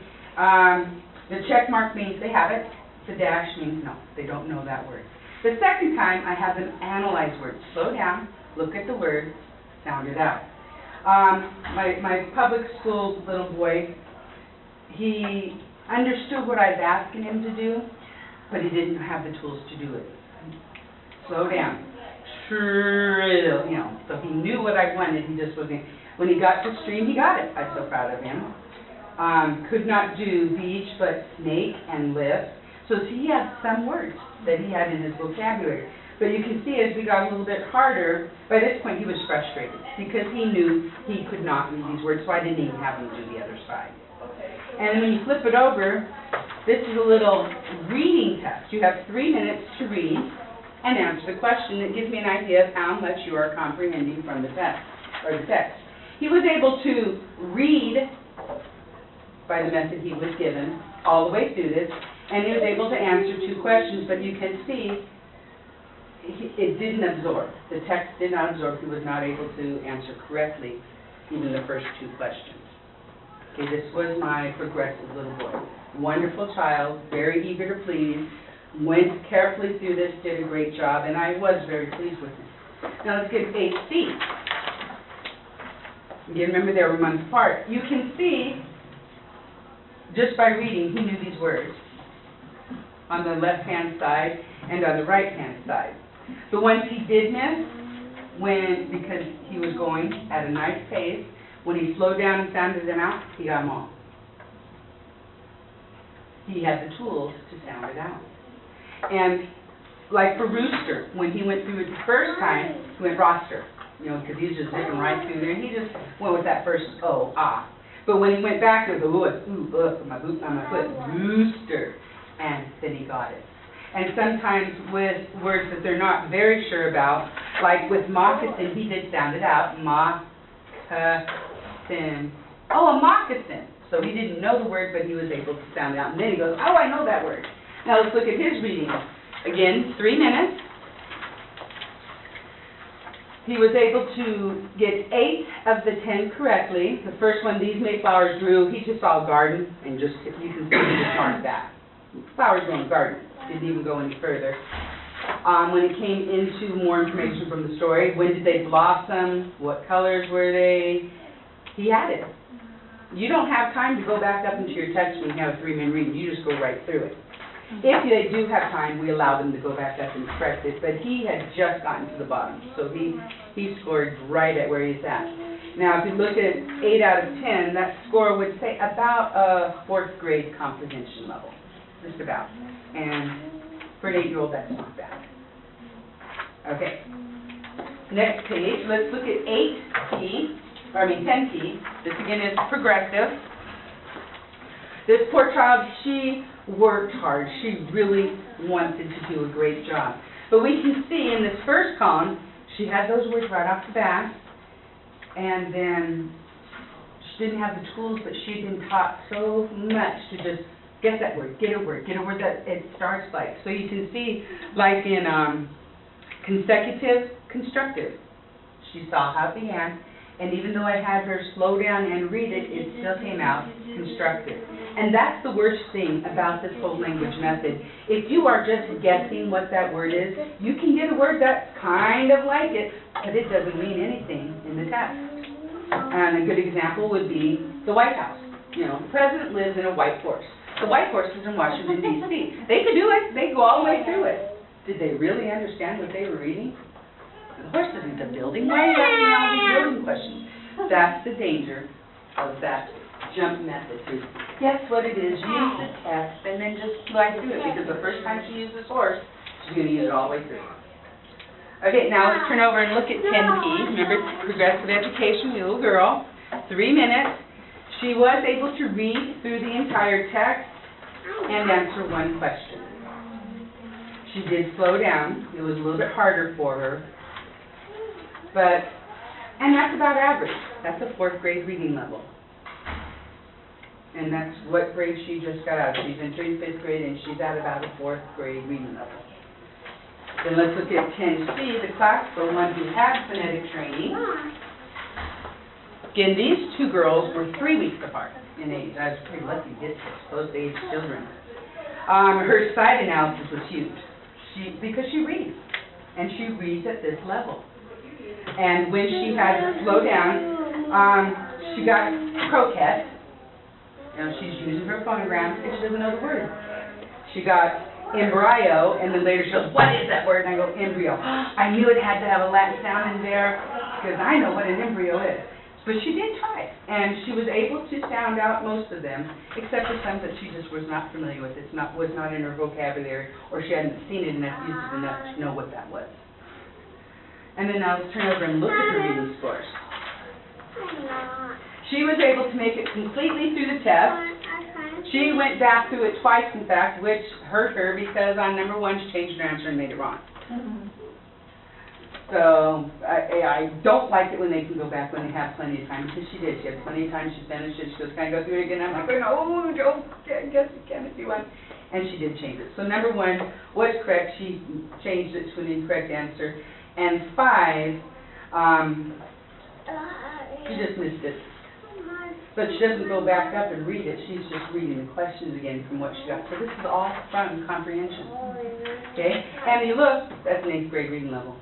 The check mark means they have it. The dash means no, they don't know that word. The second time, I have them analyze words. Slow down, look at the word, sound it out. My public school little boy, he understood what I was asking him to do, but he didn't have the tools to do it. Slow down. You know, so he knew what I wanted, he just wasn't. When he got to stream, he got it. I'm so proud of him. Could not do beach, but snake and lift. So he had some words that he had in his vocabulary. But you can see as we got a little bit harder, by this point he was frustrated because he knew he could not read these words, so I didn't even have him do the other side. And when you flip it over, this is a little reading test. You have 3 minutes to read and answer the question. It gives me an idea of how much you are comprehending from the text, or the text. He was able to read by the method he was given all the way through this, and he was able to answer 2 questions, but you can see it didn't absorb. The text did not absorb. He was not able to answer correctly even the first 2 questions. Okay, this was my progressive little boy. Wonderful child, very eager to please, went carefully through this, did a great job, and I was very pleased with him. Now let's get 8C. Again, remember they were months apart. You can see, just by reading, he knew these words on the left-hand side and on the right-hand side. The ones he did miss, because he was going at a nice pace, when he slowed down and sounded them out, he got them all. He had the tools to sound it out. And like for rooster, when he went through it the first time, he went roster, you know, because he was just zipping right through there. He just went with that first O, ah. But when he went back, there was a ooh, my boot on my foot, rooster, and then he got it. And sometimes with words that they're not very sure about, like with moccasin, he did sound it out, moccasin. Oh, a moccasin. So he didn't know the word, but he was able to sound it out. And then he goes, oh, I know that word. Now let's look at his reading. Again, 3 minutes. He was able to get 8 of the 10 correctly. The first one, these Mayflowers grew. He just saw a garden, and just, you can see he just marked that. Flowers grow in garden. Didn't even go any further. When it came into more information from the story, when did they blossom? What colors were they? He had it. You don't have time to go back up into your text when you have a 3-minute reading. You just go right through it. If they do have time, we allow them to go back up and correct it, but he had just gotten to the bottom, so he scored right at where he's at. Now, if you look at 8 out of 10, that score would say about a 4th grade comprehension level, just about. And for an 8-year-old, that's not bad. Okay. Next page, let's look at 10P. This again is progressive. This poor child, she worked hard. She really wanted to do a great job. But we can see in this first column, she had those words right off the bat, and then she didn't have the tools, but she had been taught so much to just get that word, get a word that it starts like. So you can see, like in consecutive, constructive, she saw how it began, And even though I had her slow down and read it, it still came out constructive. And that's the worst thing about this whole language method. If you are just guessing what that word is, you can get a word that's kind of like it, but it doesn't mean anything in the test. And a good example would be the White House. You know, the president lives in a white horse. The white horse is in Washington, D.C. They could do it. They go all the way through it. Did they really understand what they were reading? The horse isn't a building. Why are you asking all these building questions? That's the danger of that jump method. To guess what it is, use the text, and then just slide through it. Because the first time she uses horse, she's going to use it all the way through. Okay, now let's turn over and look at 10P. Remember, progressive education, little girl. 3 minutes. She was able to read through the entire text and answer one question. She did slow down. It was a little bit harder for her. And that's about average. That's a 4th grade reading level. And that's what grade she just got out. She's entering 5th grade and she's at about a 4th grade reading level. Then let's look at 10C, the classical one who had phonetic training. Again, these two girls were 3 weeks apart in age. I was pretty lucky to get close to age children. Her sight analysis was huge because she reads, and she reads at this level. And when she had to slow down, she got croquette. You know, she's using her phonograms, and she doesn't know the word. She got embryo, and then later she goes, what is that word? And I go, embryo. I knew it had to have a Latin sound in there, because I know what an embryo is. But she did try, and she was able to sound out most of them, except for some that she just was not familiar with. It was not in her vocabulary, or she hadn't seen it enough, used it enough to know what that was. And then now let's turn over and look at her reading scores. She was able to make it completely through the test. She went back through it twice, in fact, which hurt her because on number 1 she changed her answer and made it wrong. So I don't like it when they can go back when they have plenty of time, because she did. She had plenty of time. She finished it. She goes, can I go through it again? I'm like, no, don't. I guess you can if you want. And she did change it. So number 1 was correct. She changed it to an incorrect answer. And 5, she just missed it. But she doesn't go back up and read it. She's just reading the questions again from what she got. So this is all from comprehension. Okay? And you look, that's an 8th grade reading level.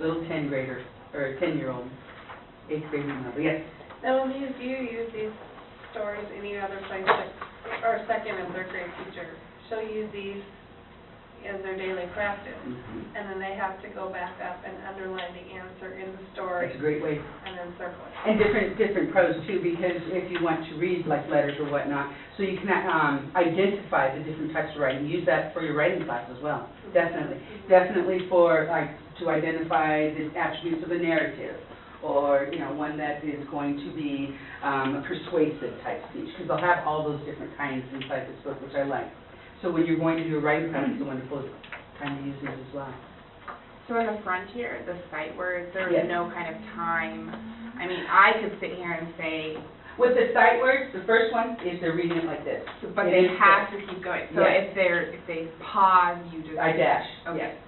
Little 10th grader, or 10-year-old, 8th grade reading level. Yes? Now, do you use these stories any other place, or 2nd and 3rd grade teacher, she'll use these as their daily practice, and then they have to go back up and underline the answer in the story. That's a great way. And then circle it. And different prose too, because if you want to read like letters or whatnot, so you can identify the different types of writing. Use that for your writing class as well. Definitely. Definitely for to identify the attributes of a narrative, or one that is going to be a persuasive type speech, because they'll have all those different kinds inside this book, which I like. So when you're going to do a writing class, it's a wonderful time to use these as well. So in the front here, the sight words, there's Yes. no kind of time. I mean, I could sit here and say, With the sight words, the first one is they're reading it like this. but It they is have this. to keep going. So Yes. if they pause, you just I dash. Okay. Yes.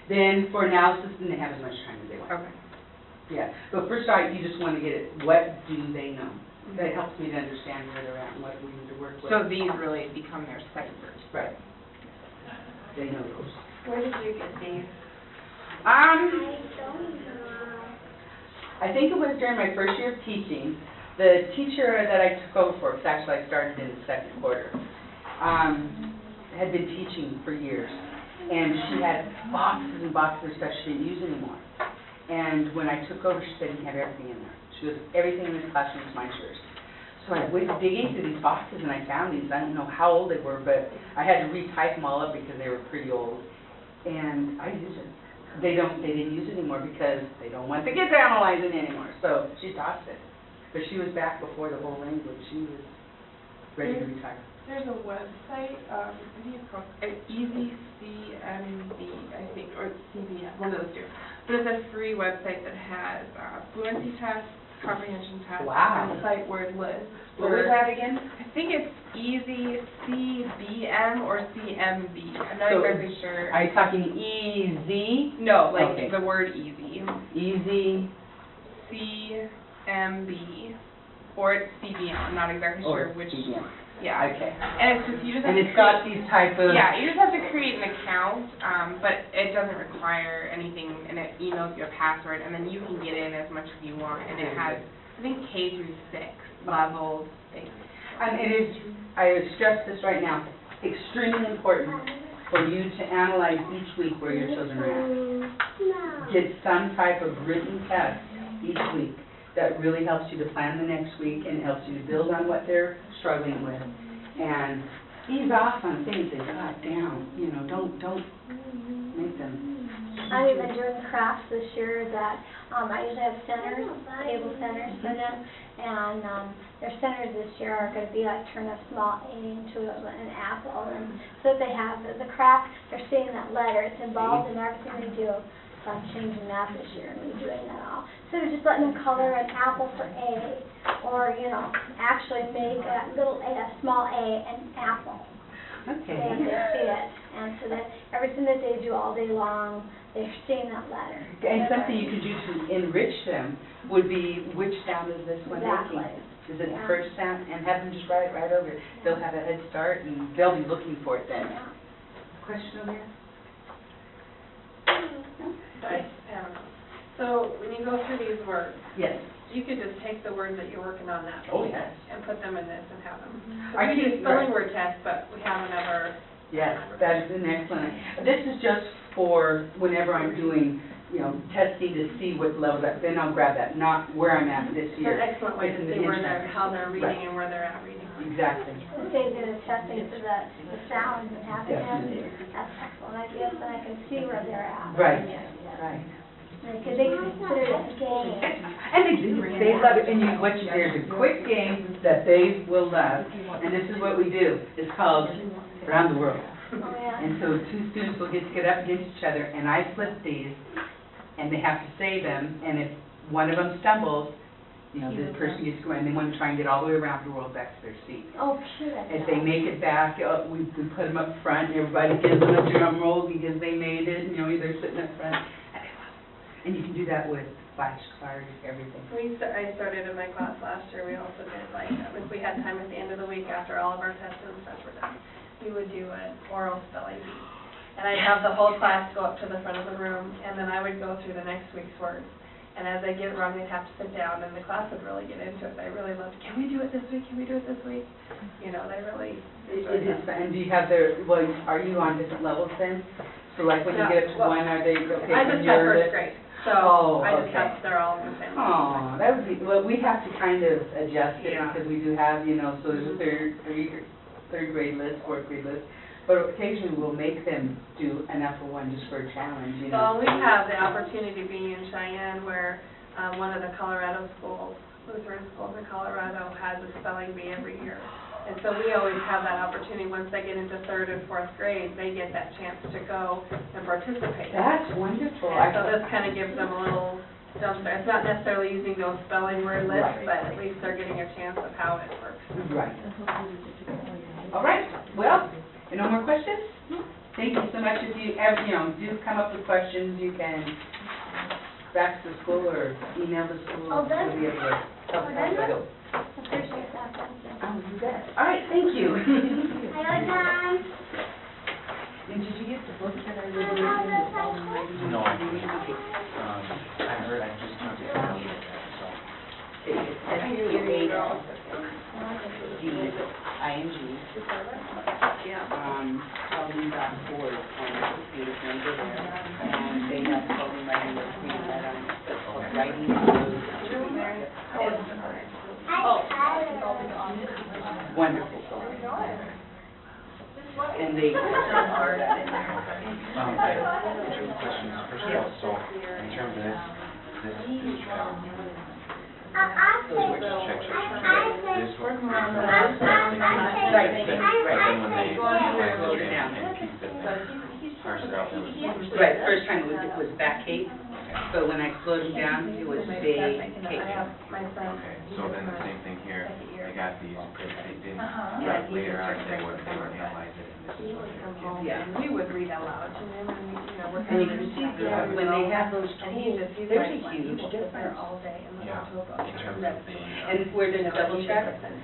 Then for analysis, then they have as much time as they want. Okay. Yeah. But for sight, you just want to get it. What do they know? That helps me to understand where they're at and what we need to work with. So these really become their sight words. Right. They know those. Where did you get these? I think it was during my first year of teaching. The teacher that I took over for, because actually I started in the 2nd quarter, had been teaching for years. And she had boxes and boxes of stuff she didn't use anymore. And when I took over, she said, you have everything in there. She goes, everything in this classroom is mine, yours. So I went digging through these boxes and I found these. I don't know how old they were, but I had to retype them all up because they were pretty old. And I use it. They didn't use it anymore because they don't want the kids analyzing anymore. So she tossed it. But she was back before the whole language. She was ready to retire. There's a website, I think it's called EasyCMB, I think, or CBM, one of those two. But it's a free website that has fluency tests, comprehension tests, Wow. and sight word lists. What was that again? I think it's EasyCBM or CMB. I'm not So exactly sure. Are you talking easy? No, like Okay. the word easy. Easy. C CMB, or it's CBM, I'm not exactly Or sure which. CDM. Yeah. Okay. And it's just, you just have And to it's got these type of... Yeah, you just have to create an account, but it doesn't require anything, and it emails you a password, and then you can get in as much as you want, and it has, I think, K through 6 levels. And it is, I stress this right now, extremely important for you to analyze each week where your children are at. Get some type of written test each week that really helps you to plan the next week and helps you to build on what they're struggling with. And ease off on things that got down, you know, don't make them. I'm even doing crafts this year that, I usually have centers, table centers for them, and, their centers this year are gonna be like turn a small A into an apple, and so that they have the craft, they're seeing that letter, it's involved in everything they do. So I'm changing that this year and redoing that all. So just letting them color an apple for A, or, you know, actually make a little A, a small A, an apple. Okay. So that they see it, and so that everything that they do all day long, they're seeing that letter. And something you could do to enrich them would be, which sound is this one making? Exactly. Is it the Yeah. first sound? And have them just write it right over it. They'll have a head start and they'll be looking for it then. Yeah. Question over here? So when you go through these words, Yes. you could just take the words that you're working on that Oh, week yes. and put them in this and have them. I We do keep- spelling word tests, but we haven't ever. Yes, that is an excellent. This is just for whenever I'm doing, you know, testing to see what level that, then I'll grab that, not where I'm at this It's year. an excellent way to It's an see where internet. they're, how they're reading Right. and where they're at reading. Exactly. The same thing as testing for the sounds and having Definitely. them, that's excellent, I guess, and I can see where they're at. Right, right. Because they consider it a game. And they do, they love it, and there's a quick game that they will love, and this is what we do, it's called Around the World. Oh, yeah. And so two students will get up against each other, and I flip these, and they have to say them, and if one of them stumbles, you know, the person gets to go, and they want to try and get all the way around the world back to their seat. Oh, sure. If they make it back, we put them up front, and everybody gives them a drum roll because they made it, you know, they're sitting up front. And you can do that with flashcards, everything. I started in my class last year, we also did like, if we had time at the end of the week after all of our tests and stuff were done, we would do an oral spelling bee. And I'd have the whole class go up to the front of the room, and then I would go through the next week's words. And as they get it wrong, they'd have to sit down, and the class would really get into it. They really loved, can we do it this week? Can we do it this week? You know, they really enjoyed it. And do you have well, are you on different levels then? So like when you get up to one, are they, okay, I when just had you're first grade, so Oh, I just okay. have, they're all in the same. Oh, that would be, well, we have to kind of adjust it Yeah. because we do have, you know, so there's a third grade list, fourth grade list. But occasionally we'll make them do an upper one just for a challenge, you know. Well, we have the opportunity being in Cheyenne where one of the Colorado schools, Lutheran schools in Colorado, has a spelling bee every year. And so we always have that opportunity, once they get into third and fourth grade, they get that chance to go and participate. That's wonderful. And so this kind of gives them a little jump there. It's not necessarily using those spelling word lists, Right. but at least they're getting a chance of how it works. Right. All right, well, no more questions? Thank you so much. If you ever, you know, do come up with questions, you can fax the school or email the school. Oh, that's- We'll be able to help you. Appreciate that, thank you. Oh, you bet. All right, thank you. Hi, time. And did you get the book that I read? No, I didn't. I heard, I just took it down, so. Spelling.org on the computer, number there, and they have spelling writing with me that I'm writing those. Wonderful. And they are that in there. I have two questions. First of all, so in terms of this child, this one, Right. but then when they and keep it, parse it out, Right, first time it was back 8, but when I slowed them down, it was big I cake. have my son. Okay, so then the same thing here, they got these, they didn't, Yeah, he later on, was they just would analyze it, and this He is what would they come would home give. Yeah. and we would read aloud to him and, we're And you kind of. can see that when they have those And he tools, just, he's there's like, a he huge will sit there difference. all day and Yeah, listen to a book. in terms Read of the, And where there's a double check, and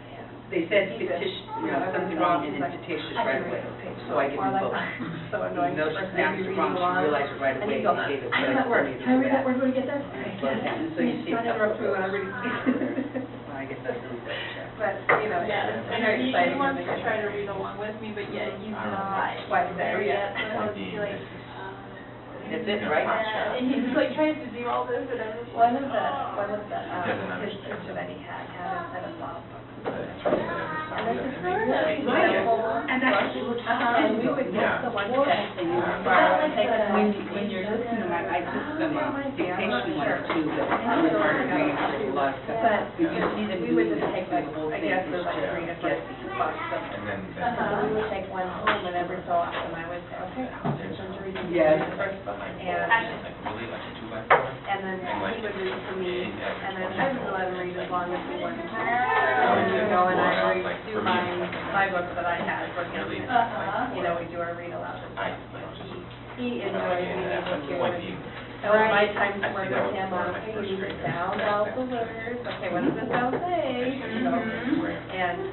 they said fictitious, something wrong, and then fictitious right away. So I give them both. So annoying. No, she snaps it wrong, she realized it right And away, you go, they gave it. I know that word, can I read that word when we get there? And slow it down, and so you see. Don't interrupt me when I'm reading. Well, I guess that's really double check. But, Yeah, it's I know, very exciting. he wants to try to read along with me, but yet he's not Quite there yet, yet. so it's like, That's it, right? yeah, and he's like tries to do all this, and I'm just like, One of the, Doesn't his understand. teacher that he had a set of law books. And And this is really Right. simple. And that's what we're talking And we would Yeah. get the one that thing. When you're listening to my, I took some dictation ones too, but it was hard to read, there's a lot of stuff. But If you see them we would doing just it, take the like, whole I thing guess is there's like just 3 to 5 guessing. bucks of And then, So we would take one home, and every so often I would say, okay, I'll take some to read Yes. the first book. like, And, like really, like a 2x4? and then he would read to me, and then I would let him read as long as he wanted to. Oh, And we would go and I would like, do for me, my books that I had for him. Really? We do our read aloud. He Yeah, enjoyed being able to. might be, That was my time to I work see that with with him one on, of my okay, first you need to graders. sound out the words, okay, what does this sound say? where, And,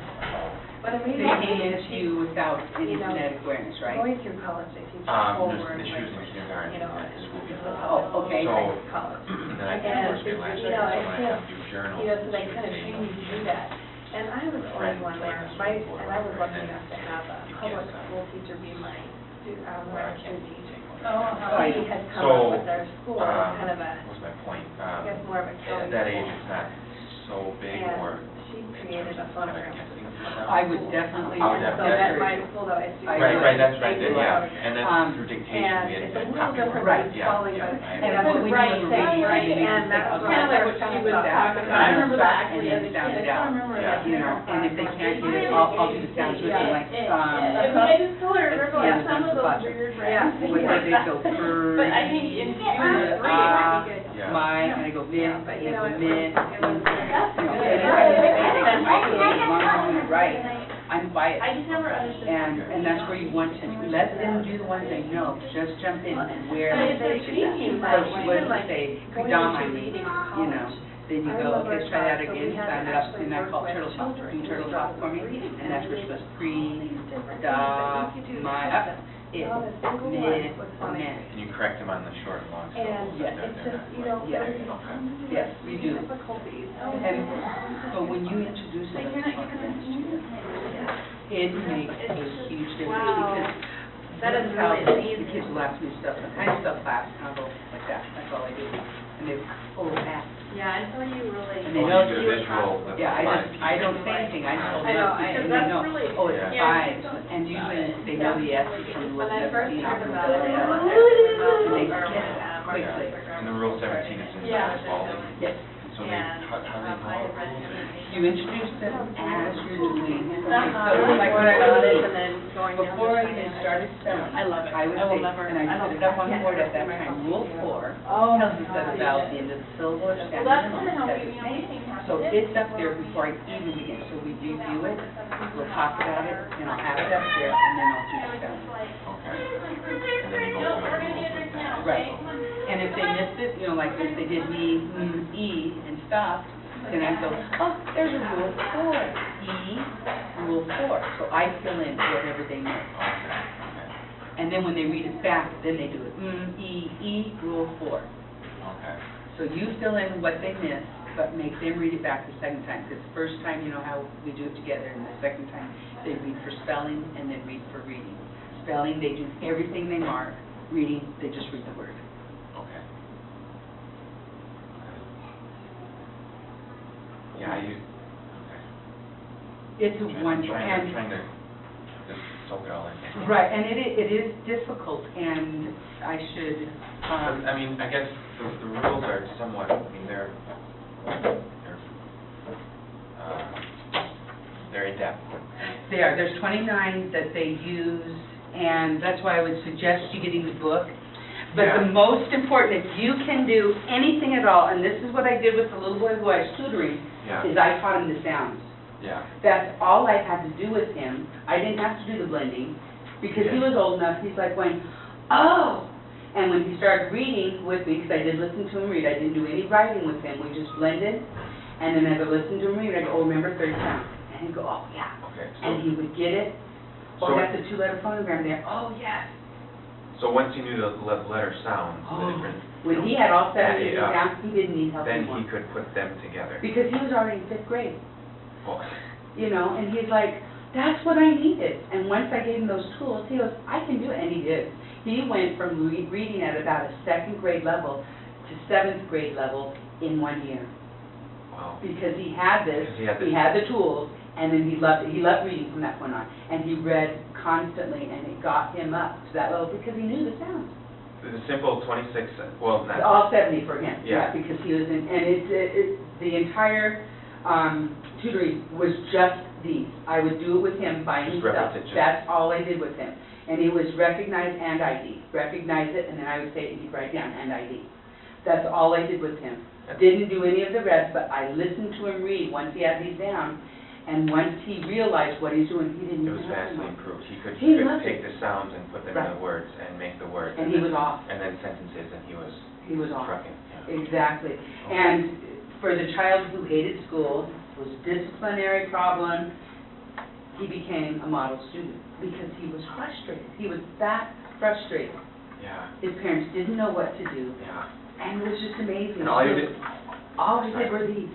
but So amazing. you came into you without any phonetic awareness, right? Going through college, they teach the whole there's word. the issues in kindergarten, You know, at and school. Oh, okay. So, college. and then I did And, first grade last you year, know, so it's when I just, have to do journals. so they she would kind of say, train you to do that. And I was always one where and I was lucky enough to have a public school teacher be my, where I can teach. He had come up with their school, kind of a, what's my point? I guess more of a county At that age, school. it's not so big or And she created a phonogram system. I would definitely. I would And so definitely at my agree. school that I student. Right, that's what I did, Right. yeah. And then through dictation, And we had it's to a little copy different words. Right. than Yeah, spelling, yeah, but. I And agree. what we Right, do is right, we right, read it, and that's okay, kind of that's what what she she was was talking at. about. I remember that And actually then as a sound kid. it out. Yeah. You know, and if they can't get it, I'll do the sounds with them, like, I just told her, remember, yeah, like, some of those that's weird Yeah. what they go for. But I think in June, it might be good. Yeah. My, and I go mid, and But, I you know, go it mid, was- and Yeah. right, I'm quiet. I just never understood. And that's where you want to let them do the ones they know, just jump in where But they it's changing, So like, she even wouldn't like say, going kudama into me, reading in you know, college. then you I go, remember okay, try that so we again, had sound to it up, actually and I work call with turtle talk, do children turtle who talk for me, struggle with and that's where reading. it's supposed to pre, Different da, things that you do to my, help up, them. it, Not a single mid, one with phonics. mid. And you correct them on the short and long And syllables. Yes. it's just, you know, Yes. there's Okay. Yes, you do. difficulties. And, but when you introduce it, it makes a huge difference, Wow. because That is how really the amazing. kids will ask me stuff, and I stuff class, and I'll go like that, that's all I do. And they, oh, ask. Yeah, until you really. And they Oh, know, you get a visual of yeah, the I don't say anything, I just hold I know, up, I- and they that's know, really- oh, it's Yeah. five, and usually they know the S's from When what I they've first seen heard on about the it, and they get it quickly. And the rule 17 is in Yeah. the fall. Yes, So they, how they you introduce them as you're doing, okay, so Uh-huh. like what I got would it, do, and then going down. before I even started spelling, I love it. I would I will say, never- and I I put don't- it up on the I board can't at that see time, myself. rule 4, Oh, tells us that about the end of the syllable or Well, standard that's and kind of how says we, the you know, same. we have So it. it's up there before I even begin, so we review it, we'll talk about it, and I'll have it up there, and then I'll do the spelling. Okay. And then you go through the rules with that. Right. And if they missed it, you know, like if they did me, E, and stopped, then I go, oh, there's a rule 4, E, rule 4. So I fill in whatever they missed. Okay. And then when they read it back, then they do it, E, rule 4. Okay. So you fill in what they missed, but make them read it back the second time, because the first time, you know how we do it together, and the second time, they read for spelling and then read for reading. Spelling, they do everything they mark. Reading, they just read the word. Okay. Yeah, I use, okay. It's a wonderful, I'm and, trying to just soak it all in. right, and it is difficult, and I should, I mean, I guess the rules are somewhat, I mean, they're in-depth. there's 29 that they use, and that's why I would suggest you getting the book. But Yeah. the most important, if you can do anything at all, and this is what I did with the little boy who I was tutoring, Yeah. is I taught him the sounds. Yeah. That's all I had to do with him. I didn't have to do the blending, because he Yeah. was old enough, he's like going, oh! And when he started reading with me, because I did listen to him read, I didn't do any writing with him, we just blended, and then as I listened to him read, I'd go, oh, remember third sound? And he'd go, oh, yeah. Okay. And he would get it, oh, So- that's a two-letter phonogram there, oh, yes. So once you knew the letter sounds, the Oh, different, when he had all seven of these Yeah. down, he didn't need help then anymore. he could put them together. Because he was already in fifth grade, Well, you know, and he's like, that's what I needed. And once I gave him those tools, he goes, I can do it, and he did. He went from reading at about a second grade level to seventh grade level in 1 year. wow. Because he had this, Because he had this- he had the tools, and then he loved it. He loved reading from that point on. And he read constantly, and it got him up to that level because he knew the sounds. The simple 26, well, not. All 70 for him, Yeah. because he was in, and the entire tutoring was just these. I would do it with him by Just himself. repetition. That's all I did with him. And it was recognize and ID. Recognize it, and then I would say it, and he'd write down and ID. That's all I did with him. Didn't do any of the rest, but I listened to him read once he had these down, and once he realized what he's doing, he didn't It was even have to vastly know. improved. He could He loved take it. the sounds and put them Right. in the words and make the words. And he then- was off. And then sentences, and he was He was off. trucking. Yeah. Exactly. And for the child who hated school, was a disciplinary problem, he became a model student because he was frustrated. He was that frustrated. Yeah, His parents didn't know what to do, yeah. and it was just amazing. And all you did, All I did were these.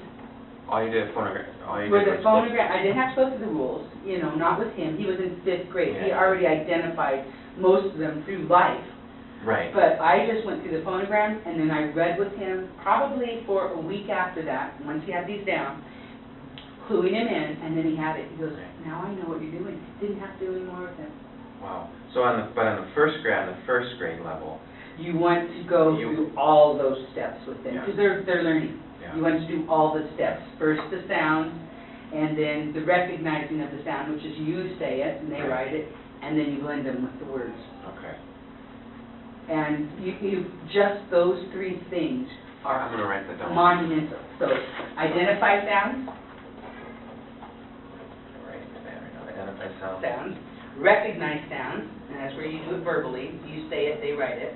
phonogram, all you With did the was. phonogram, I didn't have to go through the rules, you know, not with him. He was in fifth grade. He Yeah. already identified most of them through life. Right. But I just went through the phonogram, and then I read with him probably for a week after that, once he had these down, cluing him in, and then he had it. He goes, now I know what you're doing. Didn't have to do any more with him. Wow. So on the first grade level, You want to go You- through all those steps with them, Yeah. because they're learning. yeah. You want to do all the steps. First the sound, and then the recognizing of the sound, which is you say it, and they Right. write it, and then you blend them with the words. Okay. And you just those three things I'm are gonna write that down. monumental. So identify sounds, Right, identify sounds. sounds, recognize sounds, and that's where you do it verbally. You say it, they write it.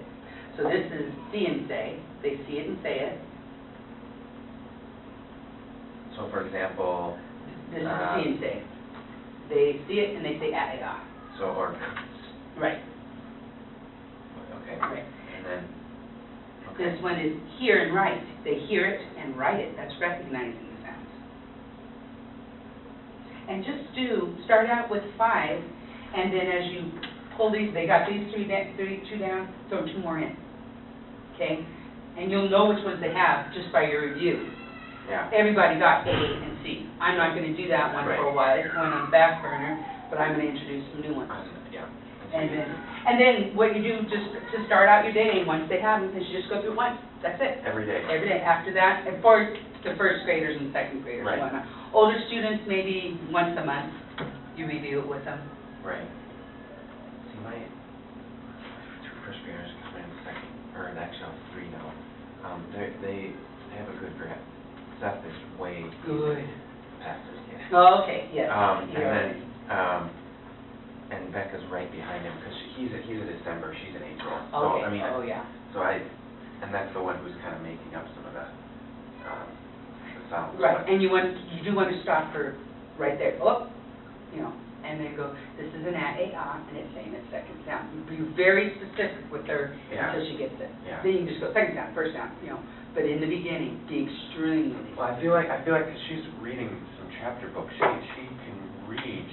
So this is see and say. They see it and say it. So for example, This is see and say. They see it and they say ah. so, or, Right, okay, right. and then, This okay. one is hear and write. They hear it and write it. That's recognizing the sounds. And just start out with 5, and then as you pull these, they got these two down, throw 2 more in. Okay? And you'll know which ones they have just by your review. Yeah. Everybody got A and C. I'm not going to do that one for a while. It's going on the back burner, but I'm going to introduce some new ones. Yeah. And then what you do just to start out your day, once they have them, is you just go through it once. That's it. Every day. Every day. After that, and for the first graders and second graders Right. and whatnot. Older students, maybe once a month, you review it with them. Right. See, my 2 first graders coming in second, or actually I'm 3 now. They have a good grip. Seth is way Good. past his kid. Oh, okay, yes. And You're then, right. and Becca's right behind him, because he's a December, she's in April. So, Okay, I mean, oh, yeah. and that's the one who's kind of making up some of the sounds. Right, and you do want to stop her right there. Oh, you know, and then go, this is an and it's saying its second sound. Be very specific with her Yeah. until she gets it. Yeah. Then you can just go second sound, first sound, you know. But in the beginning, be extremely. Well, I feel like 'cause she's reading some chapter books, she can read,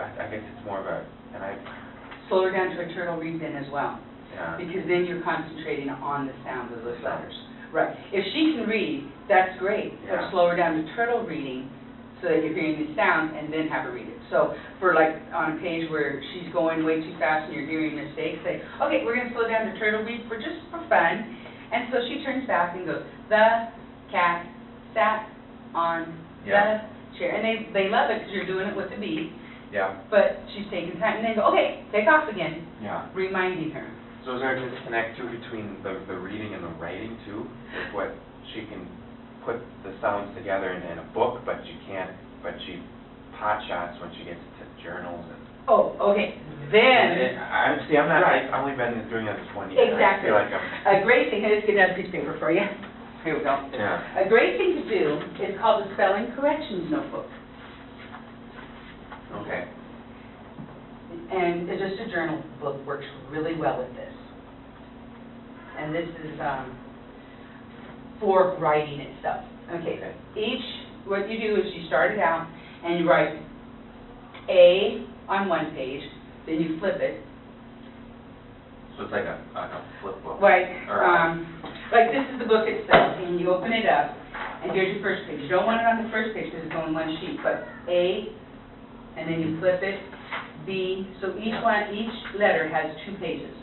I guess it's more of a, and Slow her down to a turtle read then as well. yeah. Because then you're concentrating on the sound of those letters. Right. If she can read, that's great. Yeah. But slow her down to turtle reading so that you're hearing the sound and then have her read it. So for like on a page where she's going way too fast and you're hearing mistakes, say, okay, we're going to slow down to turtle read for just for fun. And so she turns back and goes, the cat sat on Yeah. the chair. And they love it because you're doing it with the beat. Yeah, But she's taking time and then go, okay, take off again, yeah. reminding her. So is there a disconnect too between the reading and the writing too? With what she can put the sounds together in a book, but she can't, but she pot shots when she gets to journals and. Oh, okay, then, I'm not, Right. I've only been doing this 1 year. exactly. I feel like I'm, A great thing, let's get another piece of paper for you. Here we go. yeah, A great thing to do is called the spelling corrections notebook. okay, And it's just a journal book works really well with this. And this is for writing itself. Okay, what you do is you start it out and you write A on one page, then you flip it. so it's like a flip book. Right, Or, like this is the book itself, and you open it up, and here's your first page. You don't want it on the first page because it's only one sheet, but A, and then you flip it, B, so each letter has 2 pages,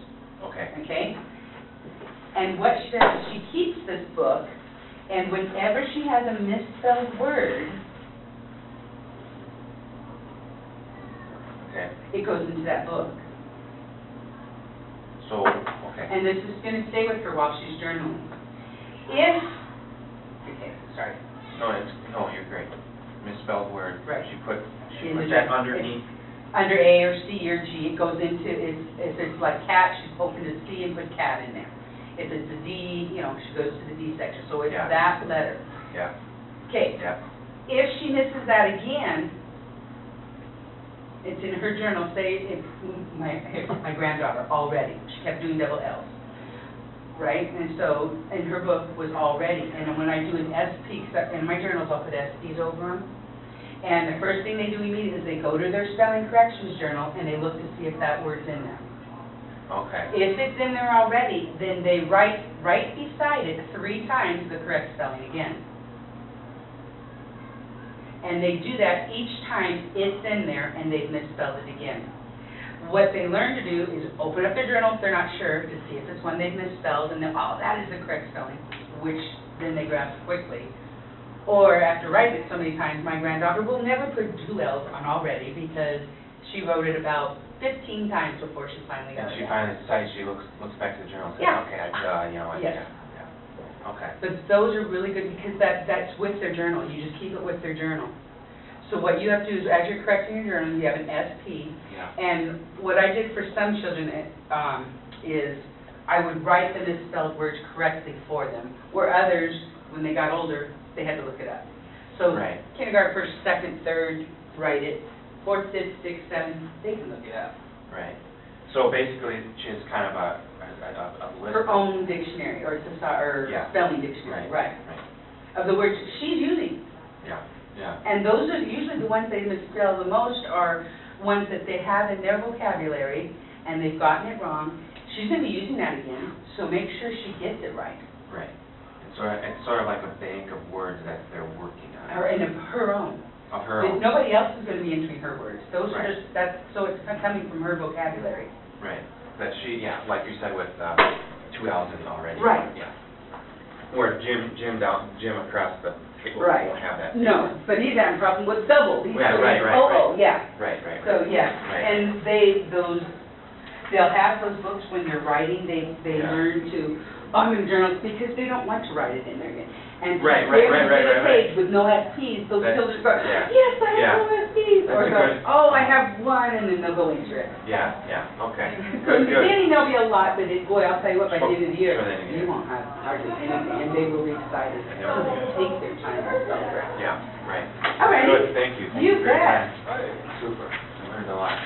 Okay, okay? And what she does is she keeps this book, and whenever she has a misspelled word, okay, it goes into that book. so, okay, And this is going to stay with her while she's journaling. If, okay, sorry. no, you're great. Misspelled word. Right. She puts In the- that underneath, Under A or C or G, it goes into, if it's like cat, she's opened a C and put cat in there. If it's a D, you know, she goes to the D section, so it's Yeah. that letter. yeah, Okay, yeah, if she misses that again, it's in her journal, say, if my granddaughter, already, she kept doing double L's, right? And so, in her book was already, and when I do an SP, 'cause in my journals, I'll put SPs over them. And the first thing they do immediately is they go to their spelling corrections journal and they look to see if that word's in there. okay, If it's in there already, then they write right beside it 3 times the correct spelling again. And they do that each time it's in there and they've misspelled it again. What they learn to do is open up their journal if they're not sure to see if it's one they've misspelled and then, oh, that is the correct spelling, which then they grasp quickly. Or after writing it so many times, my granddaughter will never put 2 L's on already because she wrote it about 15 times before she finally got and it she out. finally decides, she looks back to the journal and says, Yeah. okay, you know what, Yes. yeah, okay, But those are really good because that's with their journal. You just keep it with their journal. So what you have to do is, as you're correcting your journal, you have an SP. yeah, And what I did for some children is I would write the misspelled words correctly for them, where others, when they got older, they had to look it up. So Right. kindergarten, first, second, third, write it. 4th, 5th, 6th, 7th, they can look it up. right. So basically, she has kind of a list. Her own dictionary or Yeah. spelling dictionary, right, Right, of the words she's using. yeah, yeah, And those are usually the ones they misspell the most are ones that they have in their vocabulary and they've gotten it wrong. She's going to be using that again, so make sure she gets it right. right. It's sort of like a bank of words that they're working on. And of her own. Of her own. Nobody else is going to be entering her words. Those are Right. so it's coming from her vocabulary. Right, that she, yeah, like you said with 2 L's in already. Right. Yeah. Where Jim across the table Right. won't have that. No, but he's having a problem with double. He's Yeah, doing right, right, oh, right. yeah. Right. So, yeah, Right. and they'll have those books when they're writing, they Yeah. learn to, on their journals, because they don't want to write it in there again. And Right, if they right, ever right, get a right, page with no SPs, those That- children go, yeah. yes, I Yeah. have no SPs. That's Or a go, good- oh, I have one, and then they'll go into it. Yeah, okay. So in Good, the good. beginning, there'll be a lot, but boy, I'll tell you what, by the end of the year, Sure, then, yeah. you won't have hardly anything, and they will be excited. Yeah. So they take their time to celebrate. Yeah, right. All right. Good, thank you. Thank You for your bet. time. Super, I learned a lot.